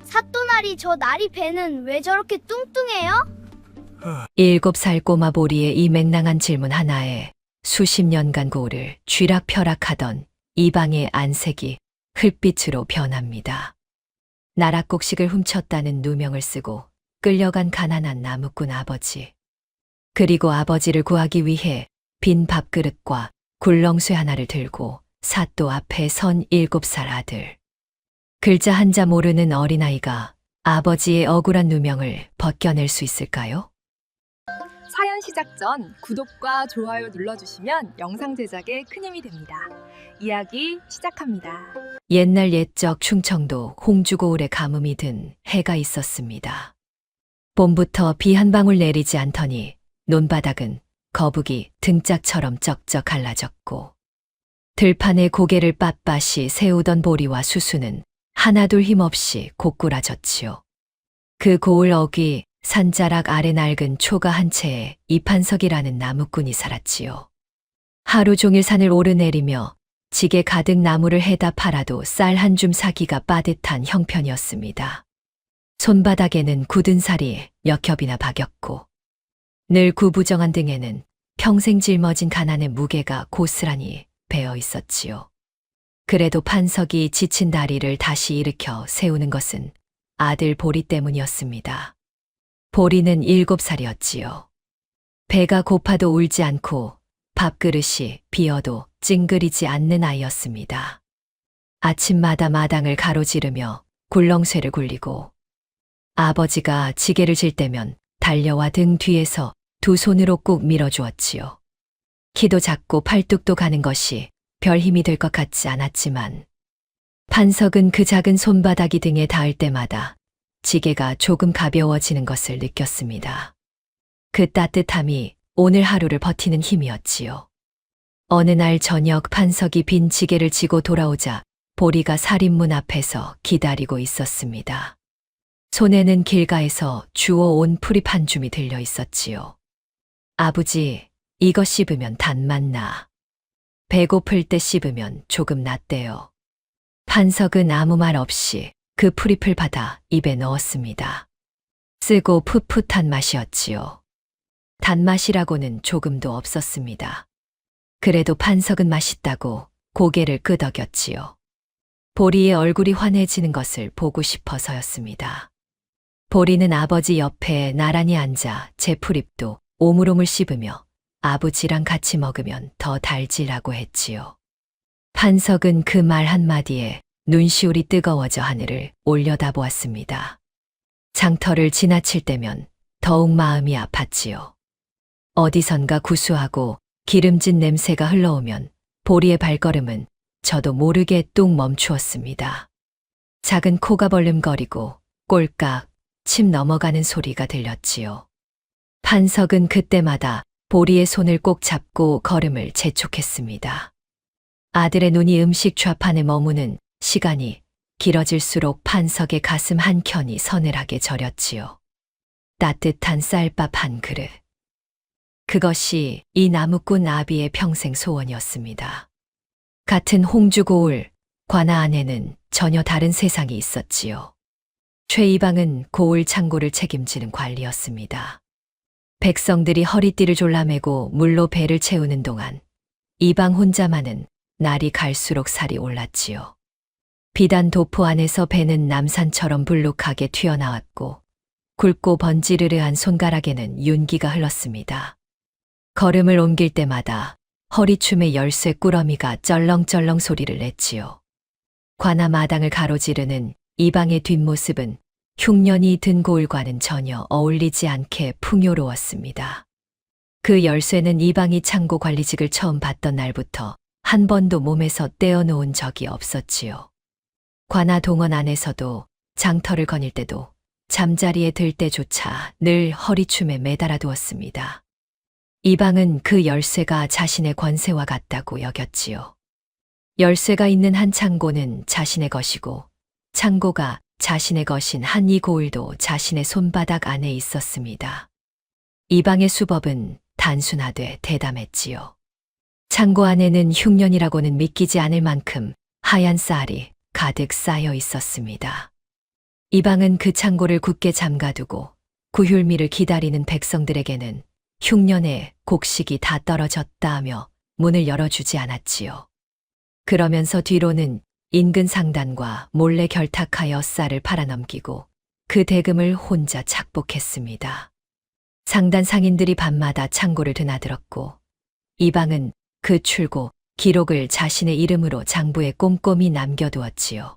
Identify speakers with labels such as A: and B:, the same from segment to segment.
A: 사또나리 저 나리 배는 왜 저렇게 뚱뚱해요?
B: 7살 꼬마 보리의 이 맹랑한 질문 하나에 수십 년간 고를 쥐락펴락하던 이방의 안색이 흙빛으로 변합니다. 나락곡식을 훔쳤다는 누명을 쓰고 끌려간 가난한 나무꾼 아버지. 그리고 아버지를 구하기 위해 빈 밥그릇과 굴렁쇠 하나를 들고 사또 앞에 선 7살 아들. 글자 한자 모르는 어린아이가 아버지의 억울한 누명을 벗겨낼 수 있을까요?
C: 사연 시작 전 구독과 좋아요 눌러주시면 영상 제작에 큰 힘이 됩니다. 이야기 시작합니다.
B: 옛날 옛적 충청도 홍주고을에 가뭄이 든 해가 있었습니다. 봄부터 비 한 방울 내리지 않더니 논바닥은 거북이 등짝처럼 쩍쩍 갈라졌고 들판에 고개를 빳빳이 세우던 보리와 수수는 하나둘 힘없이 고꾸라졌지요. 그 고을 어귀 산자락 아래 낡은 초가 한 채에 이판석이라는 나무꾼이 살았지요. 하루 종일 산을 오르내리며 지게 가득 나무를 해다 팔아도 쌀 한 줌 사기가 빠듯한 형편이었습니다. 손바닥에는 굳은 살이 몇 겹이나 박였고 늘 구부정한 등에는 평생 짊어진 가난의 무게가 고스란히 배어 있었지요. 그래도 판석이 지친 다리를 다시 일으켜 세우는 것은 아들 보리 때문이었습니다. 보리는 7살이었지요. 배가 고파도 울지 않고 밥그릇이 비어도 찡그리지 않는 아이였습니다. 아침마다 마당을 가로지르며 굴렁쇠를 굴리고 아버지가 지게를 질 때면 달려와 등 뒤에서 두 손으로 꾹 밀어주었지요. 키도 작고 팔뚝도 가는 것이 별 힘이 될 것 같지 않았지만 판석은 그 작은 손바닥이 등에 닿을 때마다 지게가 조금 가벼워지는 것을 느꼈습니다. 그 따뜻함이 오늘 하루를 버티는 힘이었지요. 어느 날 저녁 판석이 빈 지게를 지고 돌아오자 보리가 살인문 앞에서 기다리고 있었습니다. 손에는 길가에서 주워온 풀잎 한 줌이 들려 있었지요. 아버지, 이거 씹으면 단맛 나. 배고플 때 씹으면 조금 낫대요. 판석은 아무 말 없이 그 풀잎을 받아 입에 넣었습니다. 쓰고 풋풋한 맛이었지요. 단맛이라고는 조금도 없었습니다. 그래도 판석은 맛있다고 고개를 끄덕였지요. 보리의 얼굴이 환해지는 것을 보고 싶어서였습니다. 보리는 아버지 옆에 나란히 앉아 제 풀잎도 오물오물 씹으며 아버지랑 같이 먹으면 더 달지라고 했지요. 판석은 그 말 한마디에 눈시울이 뜨거워져 하늘을 올려다보았습니다. 장터를 지나칠 때면 더욱 마음이 아팠지요. 어디선가 구수하고 기름진 냄새가 흘러오면 보리의 발걸음은 저도 모르게 뚝 멈추었습니다. 작은 코가 벌름거리고 꼴깍 침 넘어가는 소리가 들렸지요. 판석은 그때마다 보리의 손을 꼭 잡고 걸음을 재촉했습니다. 아들의 눈이 음식 좌판에 머무는 시간이 길어질수록 판석의 가슴 한켠이 서늘하게 저렸지요. 따뜻한 쌀밥 한 그릇. 그것이 이 나무꾼 아비의 평생 소원이었습니다. 같은 홍주고을, 관아 안에는 전혀 다른 세상이 있었지요. 최 이방은 고을 창고를 책임지는 관리였습니다. 백성들이 허리띠를 졸라매고 물로 배를 채우는 동안 이방 혼자만은 날이 갈수록 살이 올랐지요. 비단 도포 안에서 배는 남산처럼 불룩하게 튀어나왔고 굵고 번지르르한 손가락에는 윤기가 흘렀습니다. 걸음을 옮길 때마다 허리춤의 열쇠 꾸러미가 쩔렁쩔렁 소리를 냈지요. 관아 마당을 가로지르는 이방의 뒷모습은 흉년이 든 고을과는 전혀 어울리지 않게 풍요로웠습니다. 그 열쇠는 이방이 창고 관리직을 처음 받던 날부터 한 번도 몸에서 떼어놓은 적이 없었지요. 관아 동원 안에서도 장터를 거닐 때도 잠자리에 들 때조차 늘 허리춤에 매달아 두었습니다. 이방은 그 열쇠가 자신의 권세와 같다고 여겼지요. 열쇠가 있는 한 창고는 자신의 것이고 창고가 자신의 것인 한 이 고을도 자신의 손바닥 안에 있었습니다. 이방의 수법은 단순하되 대담했지요. 창고 안에는 흉년이라고는 믿기지 않을 만큼 하얀 쌀이 가득 쌓여 있었습니다. 이방은 그 창고를 굳게 잠가두고 구휼미를 기다리는 백성들에게는 흉년에 곡식이 다 떨어졌다 하며 문을 열어주지 않았지요. 그러면서 뒤로는 인근 상단과 몰래 결탁하여 쌀을 팔아넘기고 그 대금을 혼자 착복했습니다. 상단 상인들이 밤마다 창고를 드나들었고 이방은 그 출고 기록을 자신의 이름으로 장부에 꼼꼼히 남겨두었지요.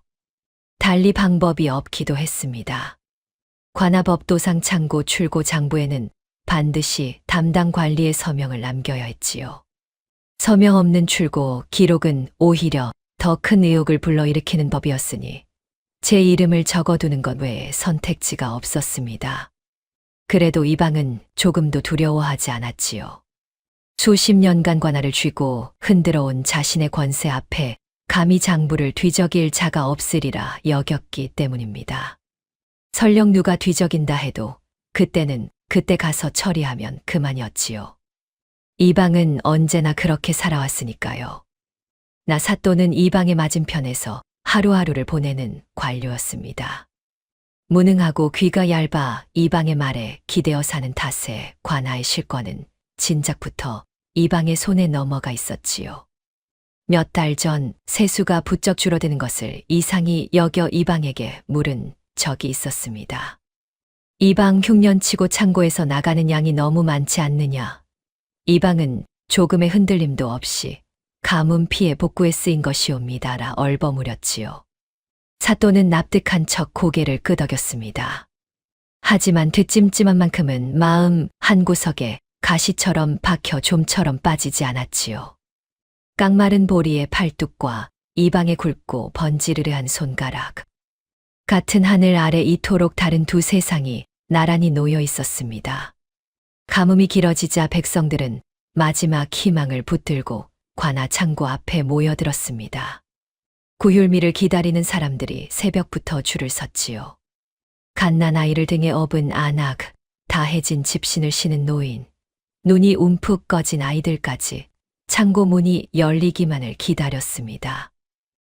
B: 달리 방법이 없기도 했습니다. 관아법도상 창고 출고 장부에는 반드시 담당 관리의 서명을 남겨야 했지요. 서명 없는 출고 기록은 오히려 더 큰 의혹을 불러일으키는 법이었으니 제 이름을 적어두는 것 외에 선택지가 없었습니다. 그래도 이방은 조금도 두려워하지 않았지요. 수십 년간 관할을 쥐고 흔들어온 자신의 권세 앞에 감히 장부를 뒤적일 자가 없으리라 여겼기 때문입니다. 설령 누가 뒤적인다 해도 그때는 그때 가서 처리하면 그만이었지요. 이방은 언제나 그렇게 살아왔으니까요. 나 사또는 이방의 맞은편에서 하루하루를 보내는 관료였습니다. 무능하고 귀가 얇아 이방의 말에 기대어 사는 탓에 관아의 실권은 진작부터 이방의 손에 넘어가 있었지요. 몇 달 전 세수가 부쩍 줄어드는 것을 이상히 여겨 이방에게 물은 적이 있었습니다. 이방 흉년치고 창고에서 나가는 양이 너무 많지 않느냐. 이방은 조금의 흔들림도 없이 가뭄 피해 복구에 쓰인 것이옵니다라 얼버무렸지요. 사또는 납득한 척 고개를 끄덕였습니다. 하지만 뒷찜찜한 만큼은 마음 한구석에 가시처럼 박혀 좀처럼 빠지지 않았지요. 깡마른 보리의 팔뚝과 이방의 굵고 번지르르한 손가락. 같은 하늘 아래 이토록 다른 두 세상이 나란히 놓여 있었습니다. 가뭄이 길어지자 백성들은 마지막 희망을 붙들고 관아 창고 앞에 모여들었습니다. 구휼미를 기다리는 사람들이 새벽부터 줄을 섰지요. 갓난아이를 등에 업은 아낙, 다해진 집신을 신은 노인, 눈이 움푹 꺼진 아이들까지 창고 문이 열리기만을 기다렸습니다.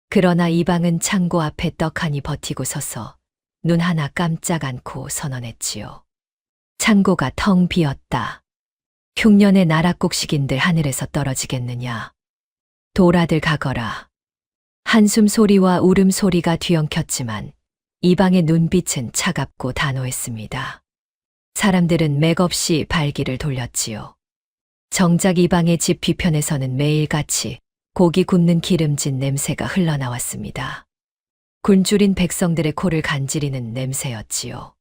B: 그러나 이방은 창고 앞에 떡하니 버티고 서서 눈 하나 깜짝 않고 선언했지요. 창고가 텅 비었다. 흉년의 나락곡식인들 하늘에서 떨어지겠느냐. 돌아들 가거라. 한숨 소리와 울음 소리가 뒤엉켰지만 이방의 눈빛은 차갑고 단호했습니다. 사람들은 맥없이 발길을 돌렸지요. 정작 이방의 집 뒤편에서는 매일같이 고기 굽는 기름진 냄새가 흘러나왔습니다. 굶주린 백성들의 코를 간지리는 냄새였지요.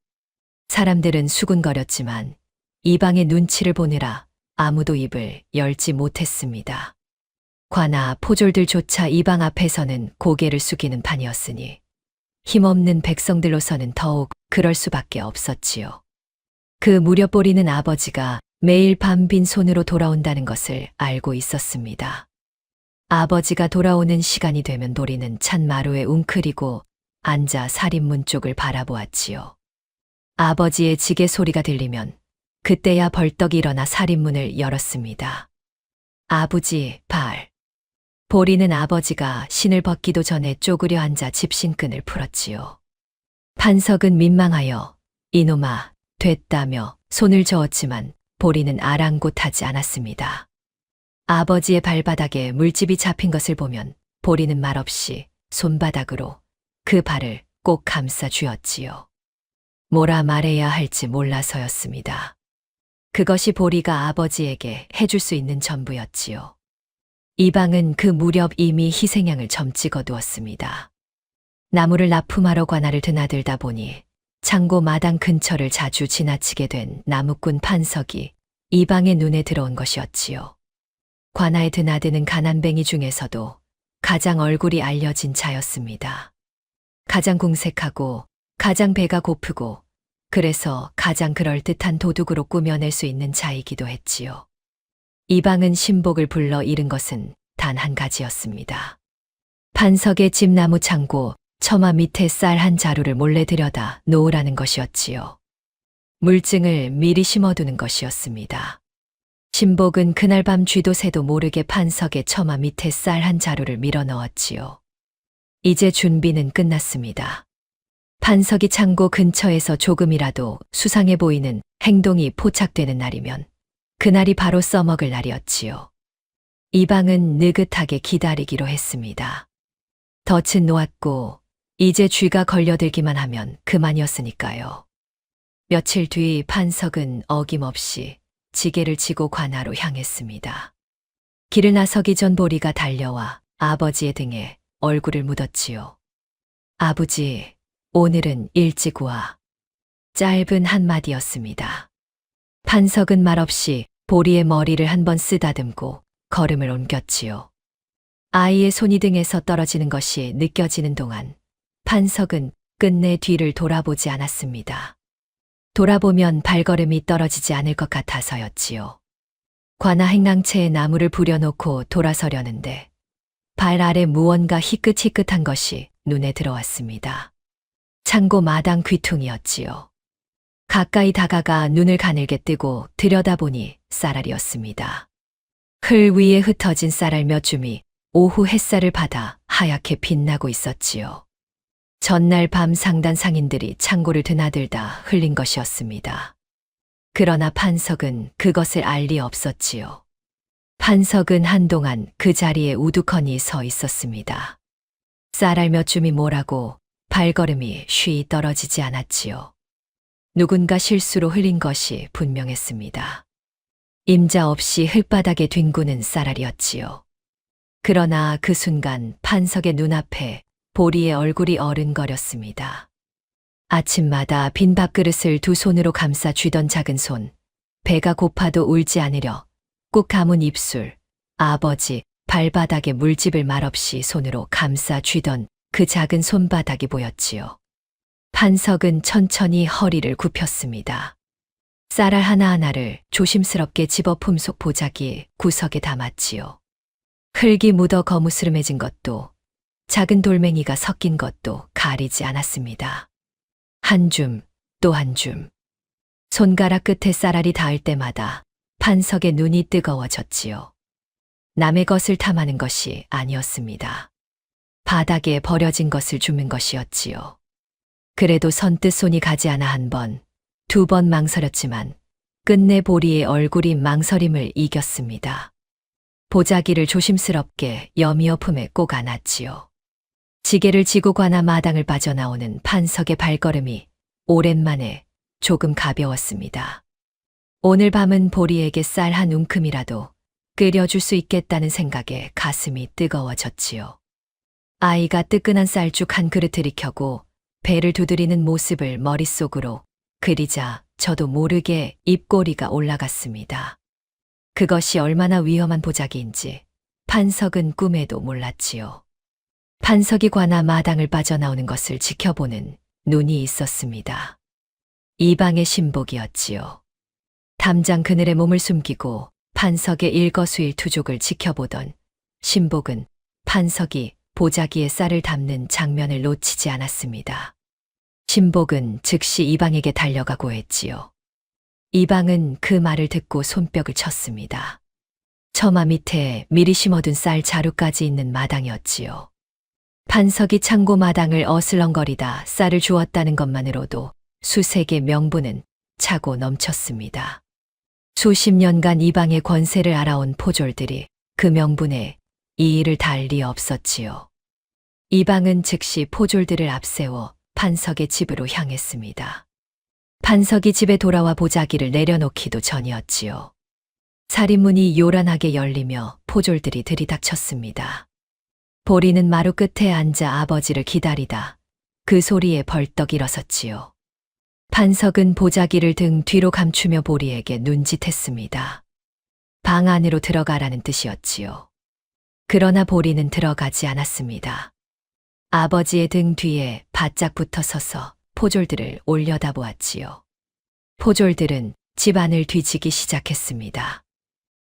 B: 사람들은 수군거렸지만 이방의 눈치를 보느라 아무도 입을 열지 못했습니다. 관아 포졸들조차 이방 앞에서는 고개를 숙이는 판이었으니 힘없는 백성들로서는 더욱 그럴 수밖에 없었지요. 그 무렵 보리는 아버지가 매일 밤 빈손으로 돌아온다는 것을 알고 있었습니다. 아버지가 돌아오는 시간이 되면 보리는 찬마루에 웅크리고 앉아 살인문 쪽을 바라보았지요. 아버지의 지게 소리가 들리면 그때야 벌떡 일어나 살인문을 열었습니다. 아버지, 발. 보리는 아버지가 신을 벗기도 전에 쪼그려 앉아 집신끈을 풀었지요. 판석은 민망하여 이놈아, 됐다며 손을 저었지만 보리는 아랑곳하지 않았습니다. 아버지의 발바닥에 물집이 잡힌 것을 보면 보리는 말없이 손바닥으로 그 발을 꼭 감싸 쥐었지요. 뭐라 말해야 할지 몰라서였습니다. 그것이 보리가 아버지에게 해줄 수 있는 전부였지요. 이방은 그 무렵 이미 희생양을 점찍어 두었습니다. 나무를 납품하러 관아를 드나들다 보니 창고 마당 근처를 자주 지나치게 된 나무꾼 판석이 이방의 눈에 들어온 것이었지요. 관아에 드나드는 가난뱅이 중에서도 가장 얼굴이 알려진 자였습니다. 가장 궁색하고 가장 배가 고프고 그래서 가장 그럴듯한 도둑으로 꾸며낼 수 있는 자이기도 했지요. 이방은 신복을 불러 이른 것은 단 한 가지였습니다. 판석의 집 나무 창고 처마 밑에 쌀 한 자루를 몰래 들여다 놓으라는 것이었지요. 물증을 미리 심어두는 것이었습니다. 신복은 그날 밤 쥐도 새도 모르게 판석의 처마 밑에 쌀 한 자루를 밀어 넣었지요. 이제 준비는 끝났습니다. 판석이 창고 근처에서 조금이라도 수상해 보이는 행동이 포착되는 날이면 그날이 바로 써먹을 날이었지요. 이방은 느긋하게 기다리기로 했습니다. 덫은 놓았고 이제 쥐가 걸려들기만 하면 그만이었으니까요. 며칠 뒤 판석은 어김없이 지게를 지고 관아로 향했습니다. 길을 나서기 전 보리가 달려와 아버지의 등에 얼굴을 묻었지요. 아버지, 오늘은 일찍 와. 짧은 한마디였습니다. 판석은 말없이 보리의 머리를 한번 쓰다듬고 걸음을 옮겼지요. 아이의 손이 등에서 떨어지는 것이 느껴지는 동안 판석은 끝내 뒤를 돌아보지 않았습니다. 돌아보면 발걸음이 떨어지지 않을 것 같아서였지요. 관아 행랑채에 나무를 부려놓고 돌아서려는데 발 아래 무언가 희끗희끗한 것이 눈에 들어왔습니다. 창고 마당 귀퉁이였지요. 가까이 다가가 눈을 가늘게 뜨고 들여다보니 쌀알이었습니다. 흘 위에 흩어진 쌀알 몇 줌이 오후 햇살을 받아 하얗게 빛나고 있었지요. 전날 밤 상단 상인들이 창고를 드나들다 흘린 것이었습니다. 그러나 판석은 그것을 알 리 없었지요. 판석은 한동안 그 자리에 우두커니 서 있었습니다. 쌀알 몇 줌이 모라고 발걸음이 쉬이 떨어지지 않았지요. 누군가 실수로 흘린 것이 분명했습니다. 임자 없이 흙바닥에 뒹구는 쌀알이었지요. 그러나 그 순간 판석의 눈앞에 보리의 얼굴이 어른거렸습니다. 아침마다 빈 밥그릇을 두 손으로 감싸 쥐던 작은 손, 배가 고파도 울지 않으려 꾹 감은 입술, 아버지 발바닥에 물집을 말없이 손으로 감싸 쥐던 그 작은 손바닥이 보였지요. 판석은 천천히 허리를 굽혔습니다. 쌀알 하나하나를 조심스럽게 집어 품속 보자기 구석에 담았지요. 흙이 묻어 거무스름해진 것도 작은 돌멩이가 섞인 것도 가리지 않았습니다. 한 줌, 또 한 줌. 손가락 끝에 쌀알이 닿을 때마다 판석의 눈이 뜨거워졌지요. 남의 것을 탐하는 것이 아니었습니다. 바닥에 버려진 것을 줍는 것이었지요. 그래도 선뜻 손이 가지 않아 한 번, 두 번 망설였지만 끝내 보리의 얼굴이 망설임을 이겼습니다. 보자기를 조심스럽게 여미어 품에 꼭 안았지요. 지게를 지고 관아 마당을 빠져나오는 판석의 발걸음이 오랜만에 조금 가벼웠습니다. 오늘 밤은 보리에게 쌀 한 움큼이라도 끓여줄 수 있겠다는 생각에 가슴이 뜨거워졌지요. 아이가 뜨끈한 쌀죽 한 그릇을 익혀고 배를 두드리는 모습을 머릿속으로 그리자 저도 모르게 입꼬리가 올라갔습니다. 그것이 얼마나 위험한 보자기인지 판석은 꿈에도 몰랐지요. 판석이 관아 마당을 빠져나오는 것을 지켜보는 눈이 있었습니다. 이방의 신복이었지요. 담장 그늘에 몸을 숨기고 판석의 일거수일투족을 지켜보던 신복은 판석이 보자기에 쌀을 담는 장면을 놓치지 않았습니다. 신복은 즉시 이방에게 달려가고 했지요. 이방은 그 말을 듣고 손뼉을 쳤습니다. 처마 밑에 미리 심어둔 쌀 자루까지 있는 마당이었지요. 판석이 창고 마당을 어슬렁거리다 쌀을 주었다는 것만으로도 수색의 명분은 차고 넘쳤습니다. 수십 년간 이방의 권세를 알아온 포졸들이 그 명분에 이의를 달 리 없었지요. 이방은 즉시 포졸들을 앞세워 판석의 집으로 향했습니다. 판석이 집에 돌아와 보자기를 내려놓기도 전이었지요. 살인문이 요란하게 열리며 포졸들이 들이닥쳤습니다. 보리는 마루 끝에 앉아 아버지를 기다리다 그 소리에 벌떡 일어섰지요. 판석은 보자기를 등 뒤로 감추며 보리에게 눈짓했습니다. 방 안으로 들어가라는 뜻이었지요. 그러나 보리는 들어가지 않았습니다. 아버지의 등 뒤에 바짝 붙어 서서 포졸들을 올려다보았지요. 포졸들은 집 안을 뒤지기 시작했습니다.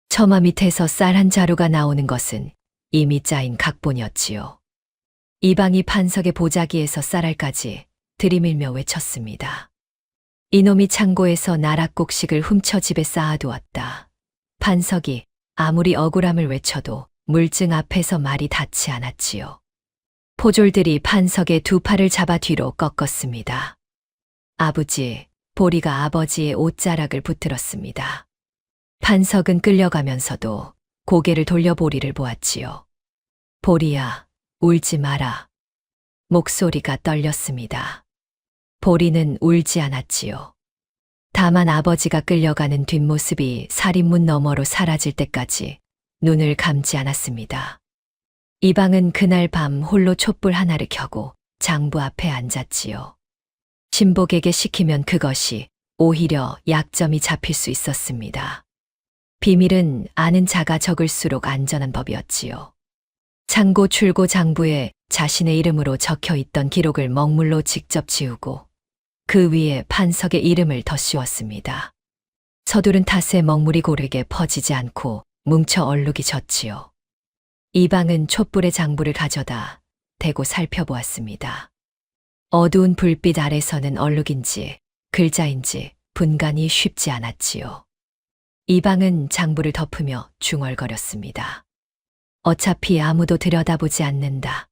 B: 처마 밑에서 쌀 한 자루가 나오는 것은 이미 짜인 각본이었지요. 이방이 판석의 보자기에서 쌀알까지 들이밀며 외쳤습니다. 이놈이 창고에서 나락곡식을 훔쳐 집에 쌓아두었다. 판석이 아무리 억울함을 외쳐도 물증 앞에서 말이 닿지 않았지요. 포졸들이 판석의 두 팔을 잡아 뒤로 꺾었습니다. 아버지, 보리가 아버지의 옷자락을 붙들었습니다. 판석은 끌려가면서도 고개를 돌려 보리를 보았지요. 보리야, 울지 마라. 목소리가 떨렸습니다. 보리는 울지 않았지요. 다만 아버지가 끌려가는 뒷모습이 살인문 너머로 사라질 때까지 눈을 감지 않았습니다. 이방은 그날 밤 홀로 촛불 하나를 켜고 장부 앞에 앉았지요. 신복에게 시키면 그것이 오히려 약점이 잡힐 수 있었습니다. 비밀은 아는 자가 적을수록 안전한 법이었지요. 창고 출고 장부에 자신의 이름으로 적혀 있던 기록을 먹물로 직접 지우고 그 위에 판석의 이름을 더 씌웠습니다. 서두른 탓에 먹물이 고르게 퍼지지 않고 뭉쳐 얼룩이 졌지요. 이방은 촛불의 장부를 가져다 대고 살펴보았습니다. 어두운 불빛 아래서는 얼룩인지 글자인지 분간이 쉽지 않았지요. 이방은 장부를 덮으며 중얼거렸습니다. 어차피 아무도 들여다보지 않는다.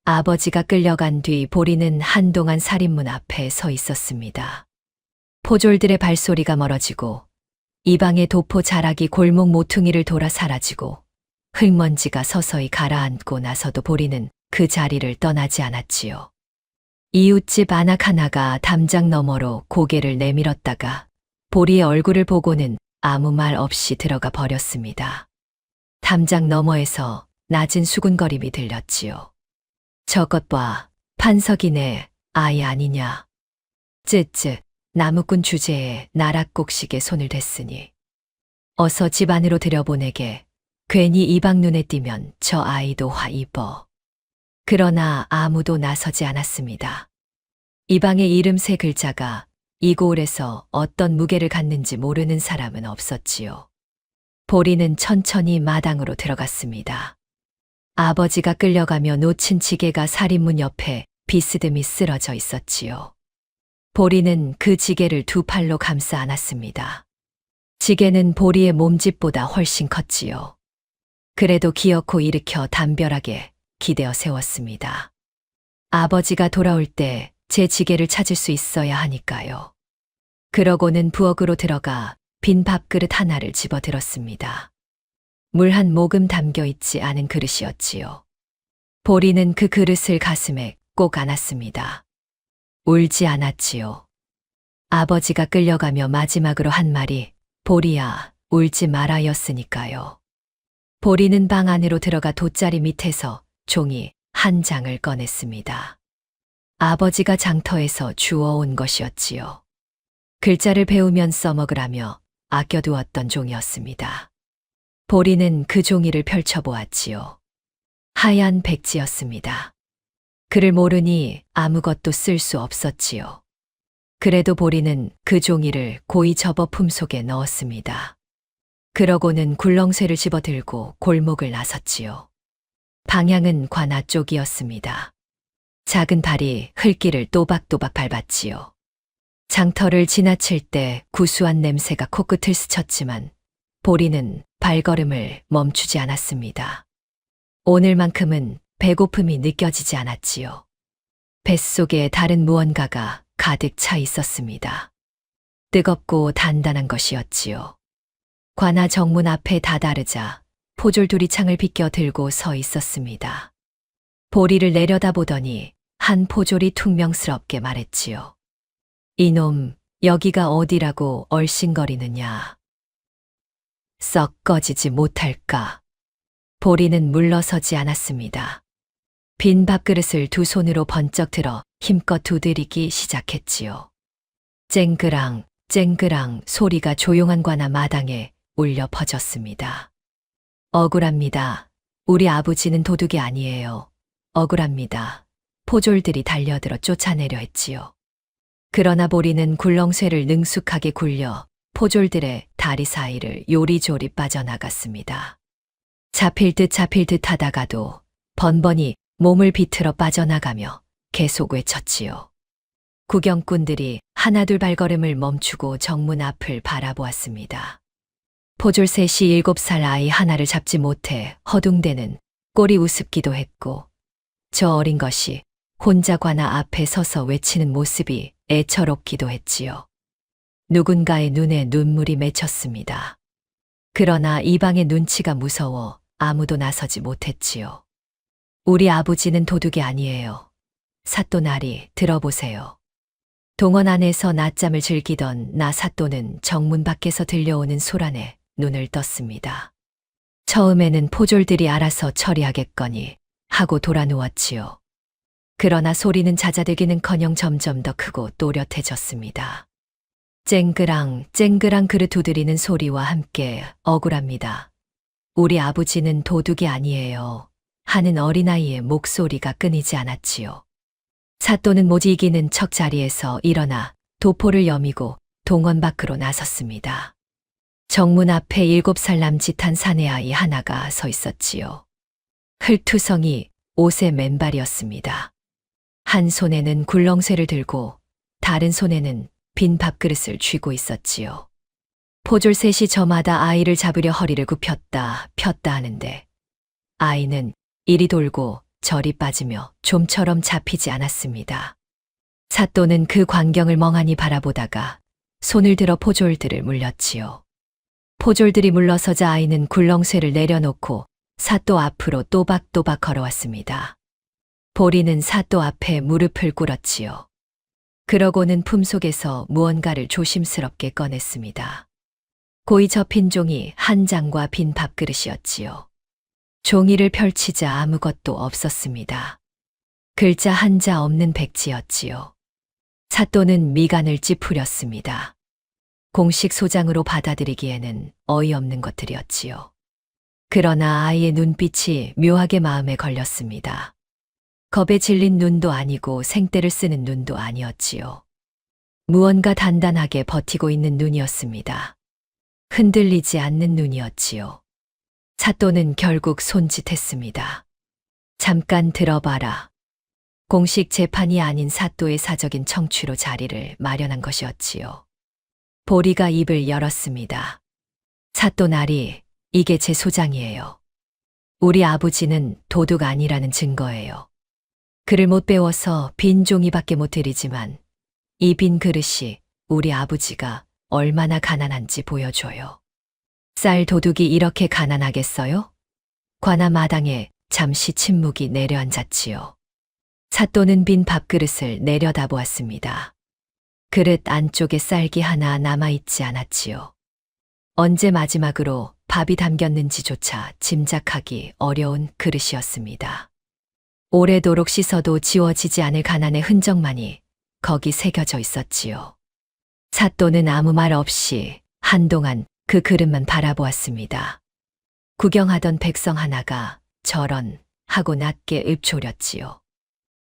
B: 아버지가 끌려간 뒤 보리는 한동안 살인문 앞에 서 있었습니다. 포졸들의 발소리가 멀어지고 이방의 도포 자락이 골목 모퉁이를 돌아 사라지고 흙먼지가 서서히 가라앉고 나서도 보리는 그 자리를 떠나지 않았지요. 이웃집 아낙 하나가 담장 너머로 고개를 내밀었다가 보리의 얼굴을 보고는 아무 말 없이 들어가 버렸습니다. 담장 너머에서 낮은 수군거림이 들렸지요. 저것 봐, 판석이네, 아이 아니냐. 쯔쯔, 나무꾼 주제에 나락곡식에 손을 댔으니 어서 집 안으로 들여보내게. 괜히 이방 눈에 띄면 저 아이도 화 입어. 그러나 아무도 나서지 않았습니다. 이방의 이름 세 글자가 이 고을에서 어떤 무게를 갖는지 모르는 사람은 없었지요. 보리는 천천히 마당으로 들어갔습니다. 아버지가 끌려가며 놓친 지게가 살인문 옆에 비스듬히 쓰러져 있었지요. 보리는 그 지게를 두 팔로 감싸 안았습니다. 지게는 보리의 몸집보다 훨씬 컸지요. 그래도 기어코 일으켜 담벼락에 기대어 세웠습니다. 아버지가 돌아올 때 제 지게를 찾을 수 있어야 하니까요. 그러고는 부엌으로 들어가 빈 밥그릇 하나를 집어들었습니다. 물 한 모금 담겨 있지 않은 그릇이었지요. 보리는 그 그릇을 가슴에 꼭 안았습니다. 울지 않았지요. 아버지가 끌려가며 마지막으로 한 말이 보리야, 울지 마라였으니까요. 보리는 방 안으로 들어가 돗자리 밑에서 종이 한 장을 꺼냈습니다. 아버지가 장터에서 주워온 것이었지요. 글자를 배우면 써먹으라며 아껴두었던 종이었습니다. 보리는 그 종이를 펼쳐보았지요. 하얀 백지였습니다. 글을 모르니 아무것도 쓸 수 없었지요. 그래도 보리는 그 종이를 고이 접어 품속에 넣었습니다. 그러고는 굴렁쇠를 집어들고 골목을 나섰지요. 방향은 관아 쪽이었습니다. 작은 발이 흙길을 또박또박 밟았지요. 장터를 지나칠 때 구수한 냄새가 코끝을 스쳤지만 보리는 발걸음을 멈추지 않았습니다. 오늘만큼은 배고픔이 느껴지지 않았지요. 뱃속에 다른 무언가가 가득 차 있었습니다. 뜨겁고 단단한 것이었지요. 관아 정문 앞에 다다르자 포졸 둘이 창을 비껴 들고 서 있었습니다. 보리를 내려다보더니 한 포졸이 퉁명스럽게 말했지요. 이놈, 여기가 어디라고 얼씬거리느냐. 썩 꺼지지 못할까. 보리는 물러서지 않았습니다. 빈 밥그릇을 두 손으로 번쩍 들어 힘껏 두드리기 시작했지요. 쨍그랑, 쨍그랑 소리가 조용한 관아 마당에 울려 퍼졌습니다. 억울합니다. 우리 아버지는 도둑이 아니에요. 억울합니다. 포졸들이 달려들어 쫓아내려 했지요. 그러나 보리는 굴렁쇠를 능숙하게 굴려 포졸들의 다리 사이를 요리조리 빠져나갔습니다. 잡힐 듯 하다가도 번번이 몸을 비틀어 빠져나가며 계속 외쳤지요. 구경꾼들이 하나둘 발걸음을 멈추고 정문 앞을 바라보았습니다. 포졸 셋이 7살 아이 하나를 잡지 못해 허둥대는 꼴이 우습기도 했고 저 어린 것이 혼자 관아 앞에 서서 외치는 모습이 애처롭기도 했지요. 누군가의 눈에 눈물이 맺혔습니다. 그러나 이방의 눈치가 무서워 아무도 나서지 못했지요. 우리 아버지는 도둑이 아니에요. 사또나리 들어보세요. 동원 안에서 낮잠을 즐기던 나 사또는 정문 밖에서 들려오는 소란에 눈을 떴습니다. 처음에는 포졸들이 알아서 처리하겠거니 하고 돌아 누웠지요. 그러나 소리는 잦아들기는커녕 점점 더 크고 또렷해졌습니다. 쨍그랑 쨍그랑 그릇 두드리는 소리와 함께 억울합니다. 우리 아버지는 도둑이 아니에요. 하는 어린아이의 목소리가 끊이지 않았지요. 사또는 못 이기는 척 자리에서 일어나 도포를 여미고 동원 밖으로 나섰습니다. 정문 앞에 7살 남짓한 사내아이 하나가 서 있었지요. 흙투성이 옷의 맨발이었습니다. 한 손에는 굴렁쇠를 들고 다른 손에는 빈 밥그릇을 쥐고 있었지요. 포졸 셋이 저마다 아이를 잡으려 허리를 굽혔다 폈다 하는데 아이는 이리 돌고 저리 빠지며 좀처럼 잡히지 않았습니다. 사또는 그 광경을 멍하니 바라보다가 손을 들어 포졸들을 물렸지요. 포졸들이 물러서자 아이는 굴렁쇠를 내려놓고 사또 앞으로 또박또박 걸어왔습니다. 보리는 사또 앞에 무릎을 꿇었지요. 그러고는 품속에서 무언가를 조심스럽게 꺼냈습니다. 고이 접힌 종이 한 장과 빈 밥그릇이었지요. 종이를 펼치자 아무것도 없었습니다. 글자 한자 없는 백지였지요. 사또는 미간을 찌푸렸습니다. 공식 소장으로 받아들이기에는 어이없는 것들이었지요. 그러나 아이의 눈빛이 묘하게 마음에 걸렸습니다. 겁에 질린 눈도 아니고 생떼를 쓰는 눈도 아니었지요. 무언가 단단하게 버티고 있는 눈이었습니다. 흔들리지 않는 눈이었지요. 사또는 결국 손짓했습니다. 잠깐 들어봐라. 공식 재판이 아닌 사또의 사적인 청취로 자리를 마련한 것이었지요. 보리가 입을 열었습니다. 사또나리, 이게 제 소장이에요. 우리 아버지는 도둑 아니라는 증거예요. 글을 못 배워서 빈 종이밖에 못 드리지만 이 빈 그릇이 우리 아버지가 얼마나 가난한지 보여줘요. 쌀 도둑이 이렇게 가난하겠어요? 관아 마당에 잠시 침묵이 내려앉았지요. 사또는 빈 밥그릇을 내려다보았습니다. 그릇 안쪽에 쌀기 하나 남아있지 않았지요. 언제 마지막으로 밥이 담겼는지조차 짐작하기 어려운 그릇이었습니다. 오래도록 씻어도 지워지지 않을 가난의 흔적만이 거기 새겨져 있었지요. 사또는 아무 말 없이 한동안 그 그릇만 바라보았습니다. 구경하던 백성 하나가 저런 하고 낮게 읊조렸지요.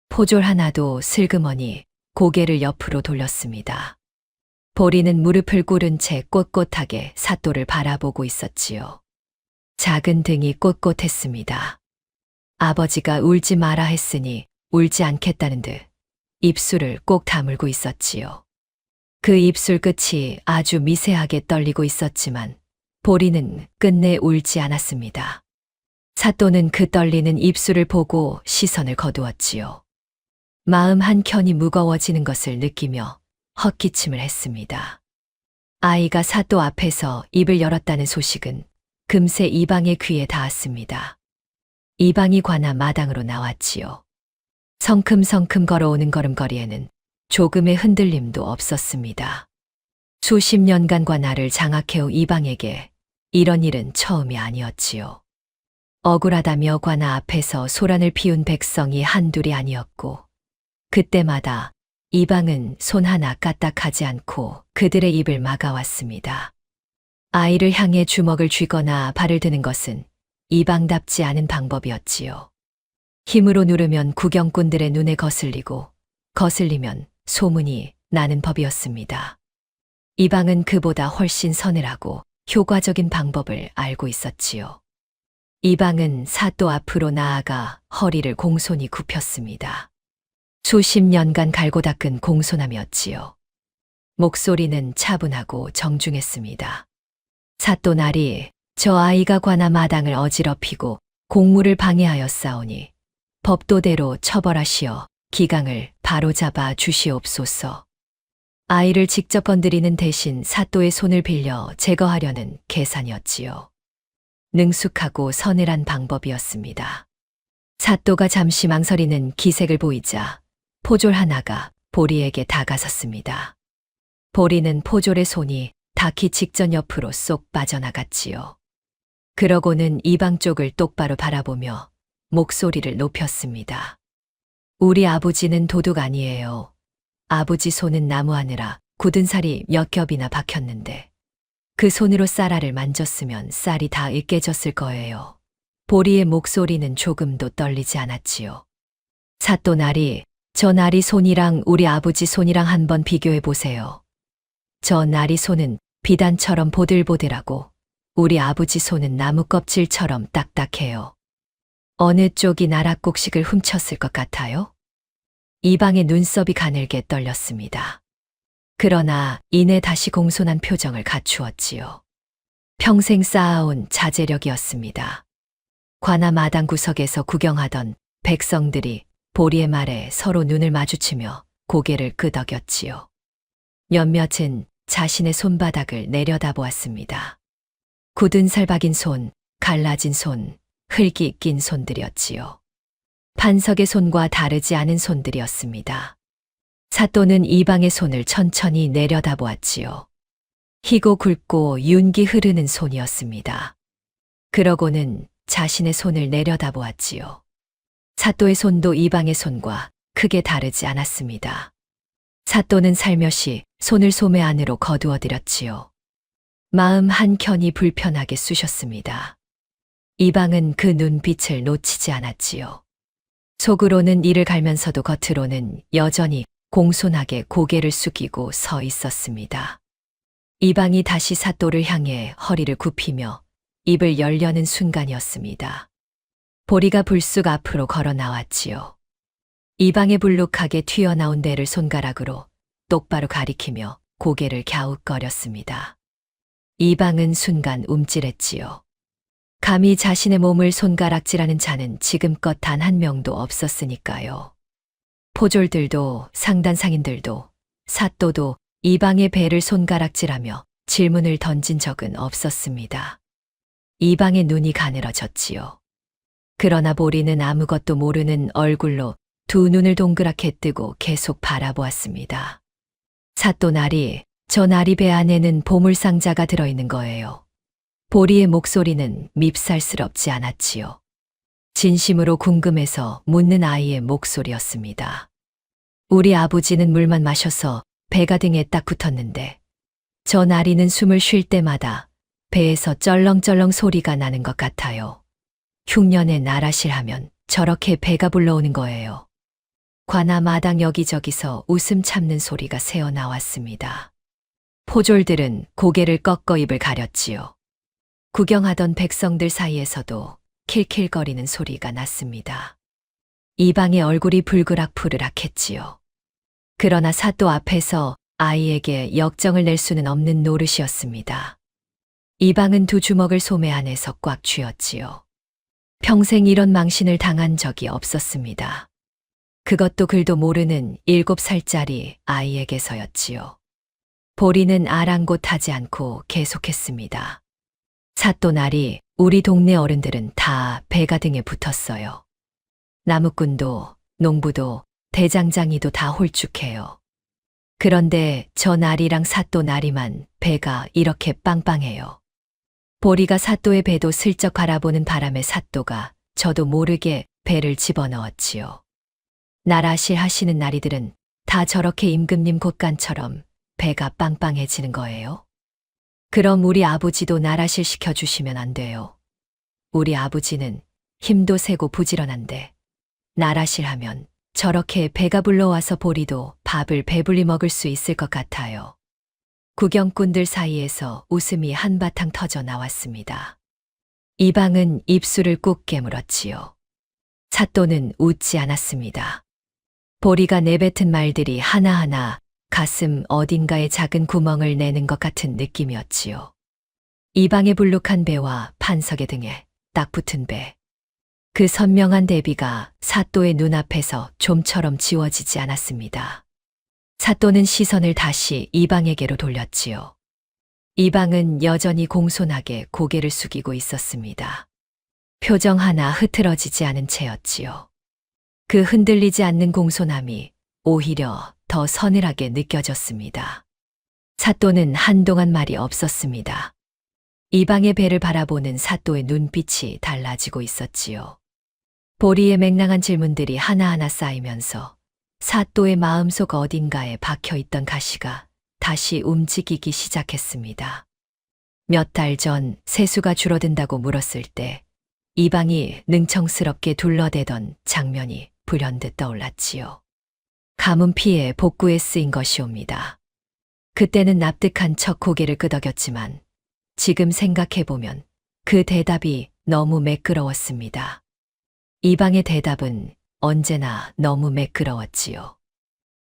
B: 포졸 하나도 슬그머니 고개를 옆으로 돌렸습니다. 보리는 무릎을 꿇은 채 꼿꼿하게 사또를 바라보고 있었지요. 작은 등이 꼿꼿했습니다. 아버지가 울지 마라 했으니 울지 않겠다는 듯 입술을 꼭 다물고 있었지요. 그 입술 끝이 아주 미세하게 떨리고 있었지만 보리는 끝내 울지 않았습니다. 사또는 그 떨리는 입술을 보고 시선을 거두었지요. 마음 한켠이 무거워지는 것을 느끼며 헛기침을 했습니다. 아이가 사또 앞에서 입을 열었다는 소식은 금세 이방의 귀에 닿았습니다. 이방이 관아 마당으로 나왔지요. 성큼성큼 걸어오는 걸음걸이에는 조금의 흔들림도 없었습니다. 수십 년간 관아를 장악해온 이방에게 이런 일은 처음이 아니었지요. 억울하다며 관아 앞에서 소란을 피운 백성이 한둘이 아니었고 그때마다 이방은 손 하나 까딱하지 않고 그들의 입을 막아왔습니다. 아이를 향해 주먹을 쥐거나 발을 드는 것은 이방답지 않은 방법이었지요. 힘으로 누르면 구경꾼들의 눈에 거슬리고 거슬리면 소문이 나는 법이었습니다. 이방은 그보다 훨씬 서늘하고 효과적인 방법을 알고 있었지요. 이방은 사또 앞으로 나아가 허리를 공손히 굽혔습니다. 수십 년간 갈고 닦은 공손함이었지요. 목소리는 차분하고 정중했습니다. 사또나리, 저 아이가 관아 마당을 어지럽히고 공무를 방해하였사오니 법도대로 처벌하시어 기강을 바로잡아 주시옵소서. 아이를 직접 건드리는 대신 사또의 손을 빌려 제거하려는 계산이었지요. 능숙하고 서늘한 방법이었습니다. 사또가 잠시 망설이는 기색을 보이자 포졸 하나가 보리에게 다가섰습니다. 보리는 포졸의 손이 닿기 직전 옆으로 쏙 빠져나갔지요. 그러고는 이방 쪽을 똑바로 바라보며 목소리를 높였습니다. 우리 아버지는 도둑 아니에요. 아버지 손은 나무하느라 굳은 살이 몇 겹이나 박혔는데 그 손으로 쌀알을 만졌으면 쌀이 다 으깨졌을 거예요. 보리의 목소리는 조금도 떨리지 않았지요. 사또 나리, 저 나리 손이랑 우리 아버지 손이랑 한번 비교해 보세요. 저 나리 손은 비단처럼 보들보들하고 우리 아버지 손은 나무 껍질처럼 딱딱해요. 어느 쪽이 나락곡식을 훔쳤을 것 같아요? 이방의 눈썹이 가늘게 떨렸습니다. 그러나 이내 다시 공손한 표정을 갖추었지요. 평생 쌓아온 자제력이었습니다. 관아 마당 구석에서 구경하던 백성들이 보리의 말에 서로 눈을 마주치며 고개를 끄덕였지요. 몇몇은 자신의 손바닥을 내려다보았습니다. 굳은 살 박인 손, 갈라진 손, 흙이 낀 손들이었지요. 판석의 손과 다르지 않은 손들이었습니다. 사또는 이방의 손을 천천히 내려다보았지요. 희고 굵고 윤기 흐르는 손이었습니다. 그러고는 자신의 손을 내려다보았지요. 사또의 손도 이방의 손과 크게 다르지 않았습니다. 사또는 살며시 손을 소매 안으로 거두어들였지요. 마음 한켠이 불편하게 쑤셨습니다. 이방은 그 눈빛을 놓치지 않았지요. 속으로는 이를 갈면서도 겉으로는 여전히 공손하게 고개를 숙이고 서 있었습니다. 이방이 다시 사또를 향해 허리를 굽히며 입을 열려는 순간이었습니다. 보리가 불쑥 앞으로 걸어 나왔지요. 이방의 불룩하게 튀어나온 대를 손가락으로 똑바로 가리키며 고개를 갸웃거렸습니다. 이방은 순간 움찔했지요. 감히 자신의 몸을 손가락질하는 자는 지금껏 단 한 명도 없었으니까요. 포졸들도 상단 상인들도 사또도 이방의 배를 손가락질하며 질문을 던진 적은 없었습니다. 이방의 눈이 가늘어졌지요. 그러나 보리는 아무것도 모르는 얼굴로 두 눈을 동그랗게 뜨고 계속 바라보았습니다. 사또 나리, 저 나리 배 안에는 보물상자가 들어있는 거예요. 보리의 목소리는 밉살스럽지 않았지요. 진심으로 궁금해서 묻는 아이의 목소리였습니다. 우리 아버지는 물만 마셔서 배가 등에 딱 붙었는데 저 나리는 숨을 쉴 때마다 배에서 쩔렁쩔렁 소리가 나는 것 같아요. 흉년에 나라실 하면 저렇게 배가 불러오는 거예요. 관아 마당 여기저기서 웃음 참는 소리가 새어나왔습니다. 포졸들은 고개를 꺾어 입을 가렸지요. 구경하던 백성들 사이에서도 킬킬거리는 소리가 났습니다. 이방의 얼굴이 불그락푸르락했지요. 그러나 사또 앞에서 아이에게 역정을 낼 수는 없는 노릇이었습니다. 이방은 두 주먹을 소매 안에서 꽉 쥐었지요. 평생 이런 망신을 당한 적이 없었습니다. 그것도 글도 모르는 7살짜리 아이에게서였지요. 보리는 아랑곳하지 않고 계속했습니다. 사또 나리, 우리 동네 어른들은 다 배가 등에 붙었어요. 나무꾼도, 농부도, 대장장이도 다 홀쭉해요. 그런데 저 나리랑 사또 나리만 배가 이렇게 빵빵해요. 보리가 사또의 배도 슬쩍 바라보는 바람에 사또가 저도 모르게 배를 집어넣었지요. 나라실 하시는 나리들은 다 저렇게 임금님 곳간처럼 배가 빵빵해지는 거예요? 그럼 우리 아버지도 나라실 시켜주시면 안 돼요. 우리 아버지는 힘도 세고 부지런한데 나라실 하면 저렇게 배가 불러와서 보리도 밥을 배불리 먹을 수 있을 것 같아요. 구경꾼들 사이에서 웃음이 한바탕 터져 나왔습니다. 이방은 입술을 꾹 깨물었지요. 사또는 웃지 않았습니다. 보리가 내뱉은 말들이 하나하나 가슴 어딘가에 작은 구멍을 내는 것 같은 느낌이었지요. 이방의 불룩한 배와 판석의 등에 딱 붙은 배. 그 선명한 대비가 사또의 눈앞에서 좀처럼 지워지지 않았습니다. 사또는 시선을 다시 이방에게로 돌렸지요. 이방은 여전히 공손하게 고개를 숙이고 있었습니다. 표정 하나 흐트러지지 않은 채였지요. 그 흔들리지 않는 공손함이 오히려 더 서늘하게 느껴졌습니다. 사또는 한동안 말이 없었습니다. 이방의 배를 바라보는 사또의 눈빛이 달라지고 있었지요. 보리의 맹랑한 질문들이 하나하나 쌓이면서 사또의 마음속 어딘가에 박혀있던 가시가 다시 움직이기 시작했습니다. 몇 달 전 세수가 줄어든다고 물었을 때 이방이 능청스럽게 둘러대던 장면이 불현듯 떠올랐지요. 가문 피해 복구에 쓰인 것이옵니다. 그때는 납득한 척 고개를 끄덕였지만 지금 생각해보면 그 대답이 너무 매끄러웠습니다. 이방의 대답은 언제나 너무 매끄러웠지요.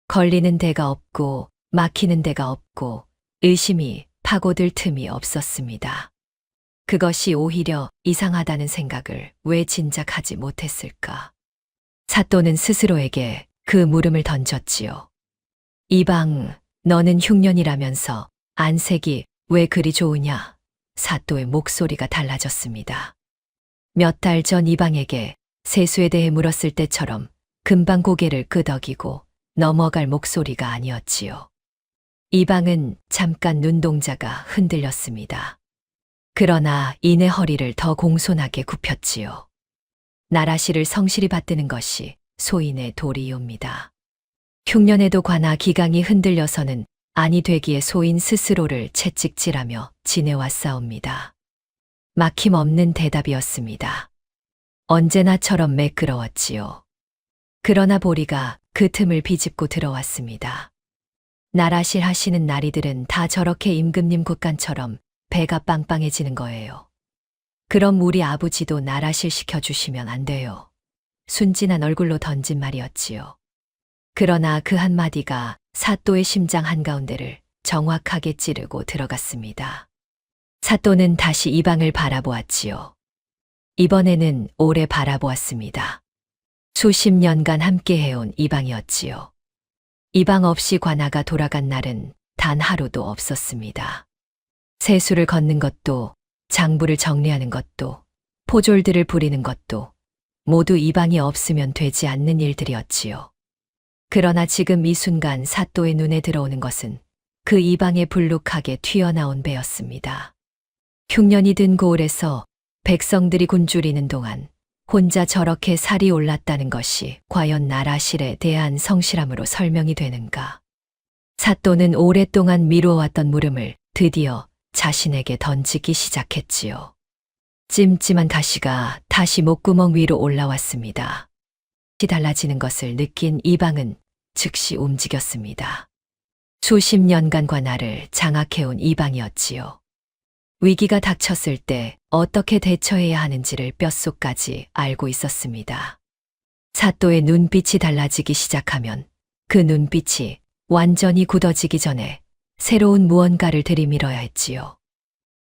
B: 걸리는 데가 없고 막히는 데가 없고 의심이 파고들 틈이 없었습니다. 그것이 오히려 이상하다는 생각을 왜 진작하지 못했을까? 사또는 스스로에게 그 물음을 던졌지요. 이방, 너는 흉년이라면서 안색이 왜 그리 좋으냐? 사또의 목소리가 달라졌습니다. 몇 달 전 이방에게 세수에 대해 물었을 때처럼 금방 고개를 끄덕이고 넘어갈 목소리가 아니었지요. 이방은 잠깐 눈동자가 흔들렸습니다. 그러나 이내 허리를 더 공손하게 굽혔지요. 나라시를 성실히 받드는 것이 소인의 도리이옵니다. 흉년에도 관아 기강이 흔들려서는 아니 되기에 소인 스스로를 채찍질하며 지내왔사옵니다. 막힘없는 대답이었습니다. 언제나처럼 매끄러웠지요. 그러나 보리가 그 틈을 비집고 들어왔습니다. 나라실 하시는 나리들은 다 저렇게 임금님 굿간처럼 배가 빵빵해지는 거예요. 그럼 우리 아버지도 나라실 시켜주시면 안 돼요. 순진한 얼굴로 던진 말이었지요. 그러나 그 한마디가 사또의 심장 한가운데를 정확하게 찌르고 들어갔습니다. 사또는 다시 이방을 바라보았지요. 이번에는 오래 바라보았습니다. 수십 년간 함께해온 이방이었지요. 이방 없이 관아가 돌아간 날은 단 하루도 없었습니다. 세수를 걷는 것도, 장부를 정리하는 것도, 포졸들을 부리는 것도 모두 이방이 없으면 되지 않는 일들이었지요. 그러나 지금 이 순간 사또의 눈에 들어오는 것은 그 이방에 불룩하게 튀어나온 배였습니다. 흉년이 든 고을에서 백성들이 굶주리는 동안 혼자 저렇게 살이 올랐다는 것이 과연 나라실에 대한 성실함으로 설명이 되는가? 사또는 오랫동안 미루어왔던 물음을 드디어 자신에게 던지기 시작했지요. 찜찜한 가시가 다시 목구멍 위로 올라왔습니다. 달라지는 것을 느낀 이방은 즉시 움직였습니다. 수십 년간 관아를 장악해온 이방이었지요. 위기가 닥쳤을 때 어떻게 대처해야 하는지를 뼛속까지 알고 있었습니다. 사또의 눈빛이 달라지기 시작하면 그 눈빛이 완전히 굳어지기 전에 새로운 무언가를 들이밀어야 했지요.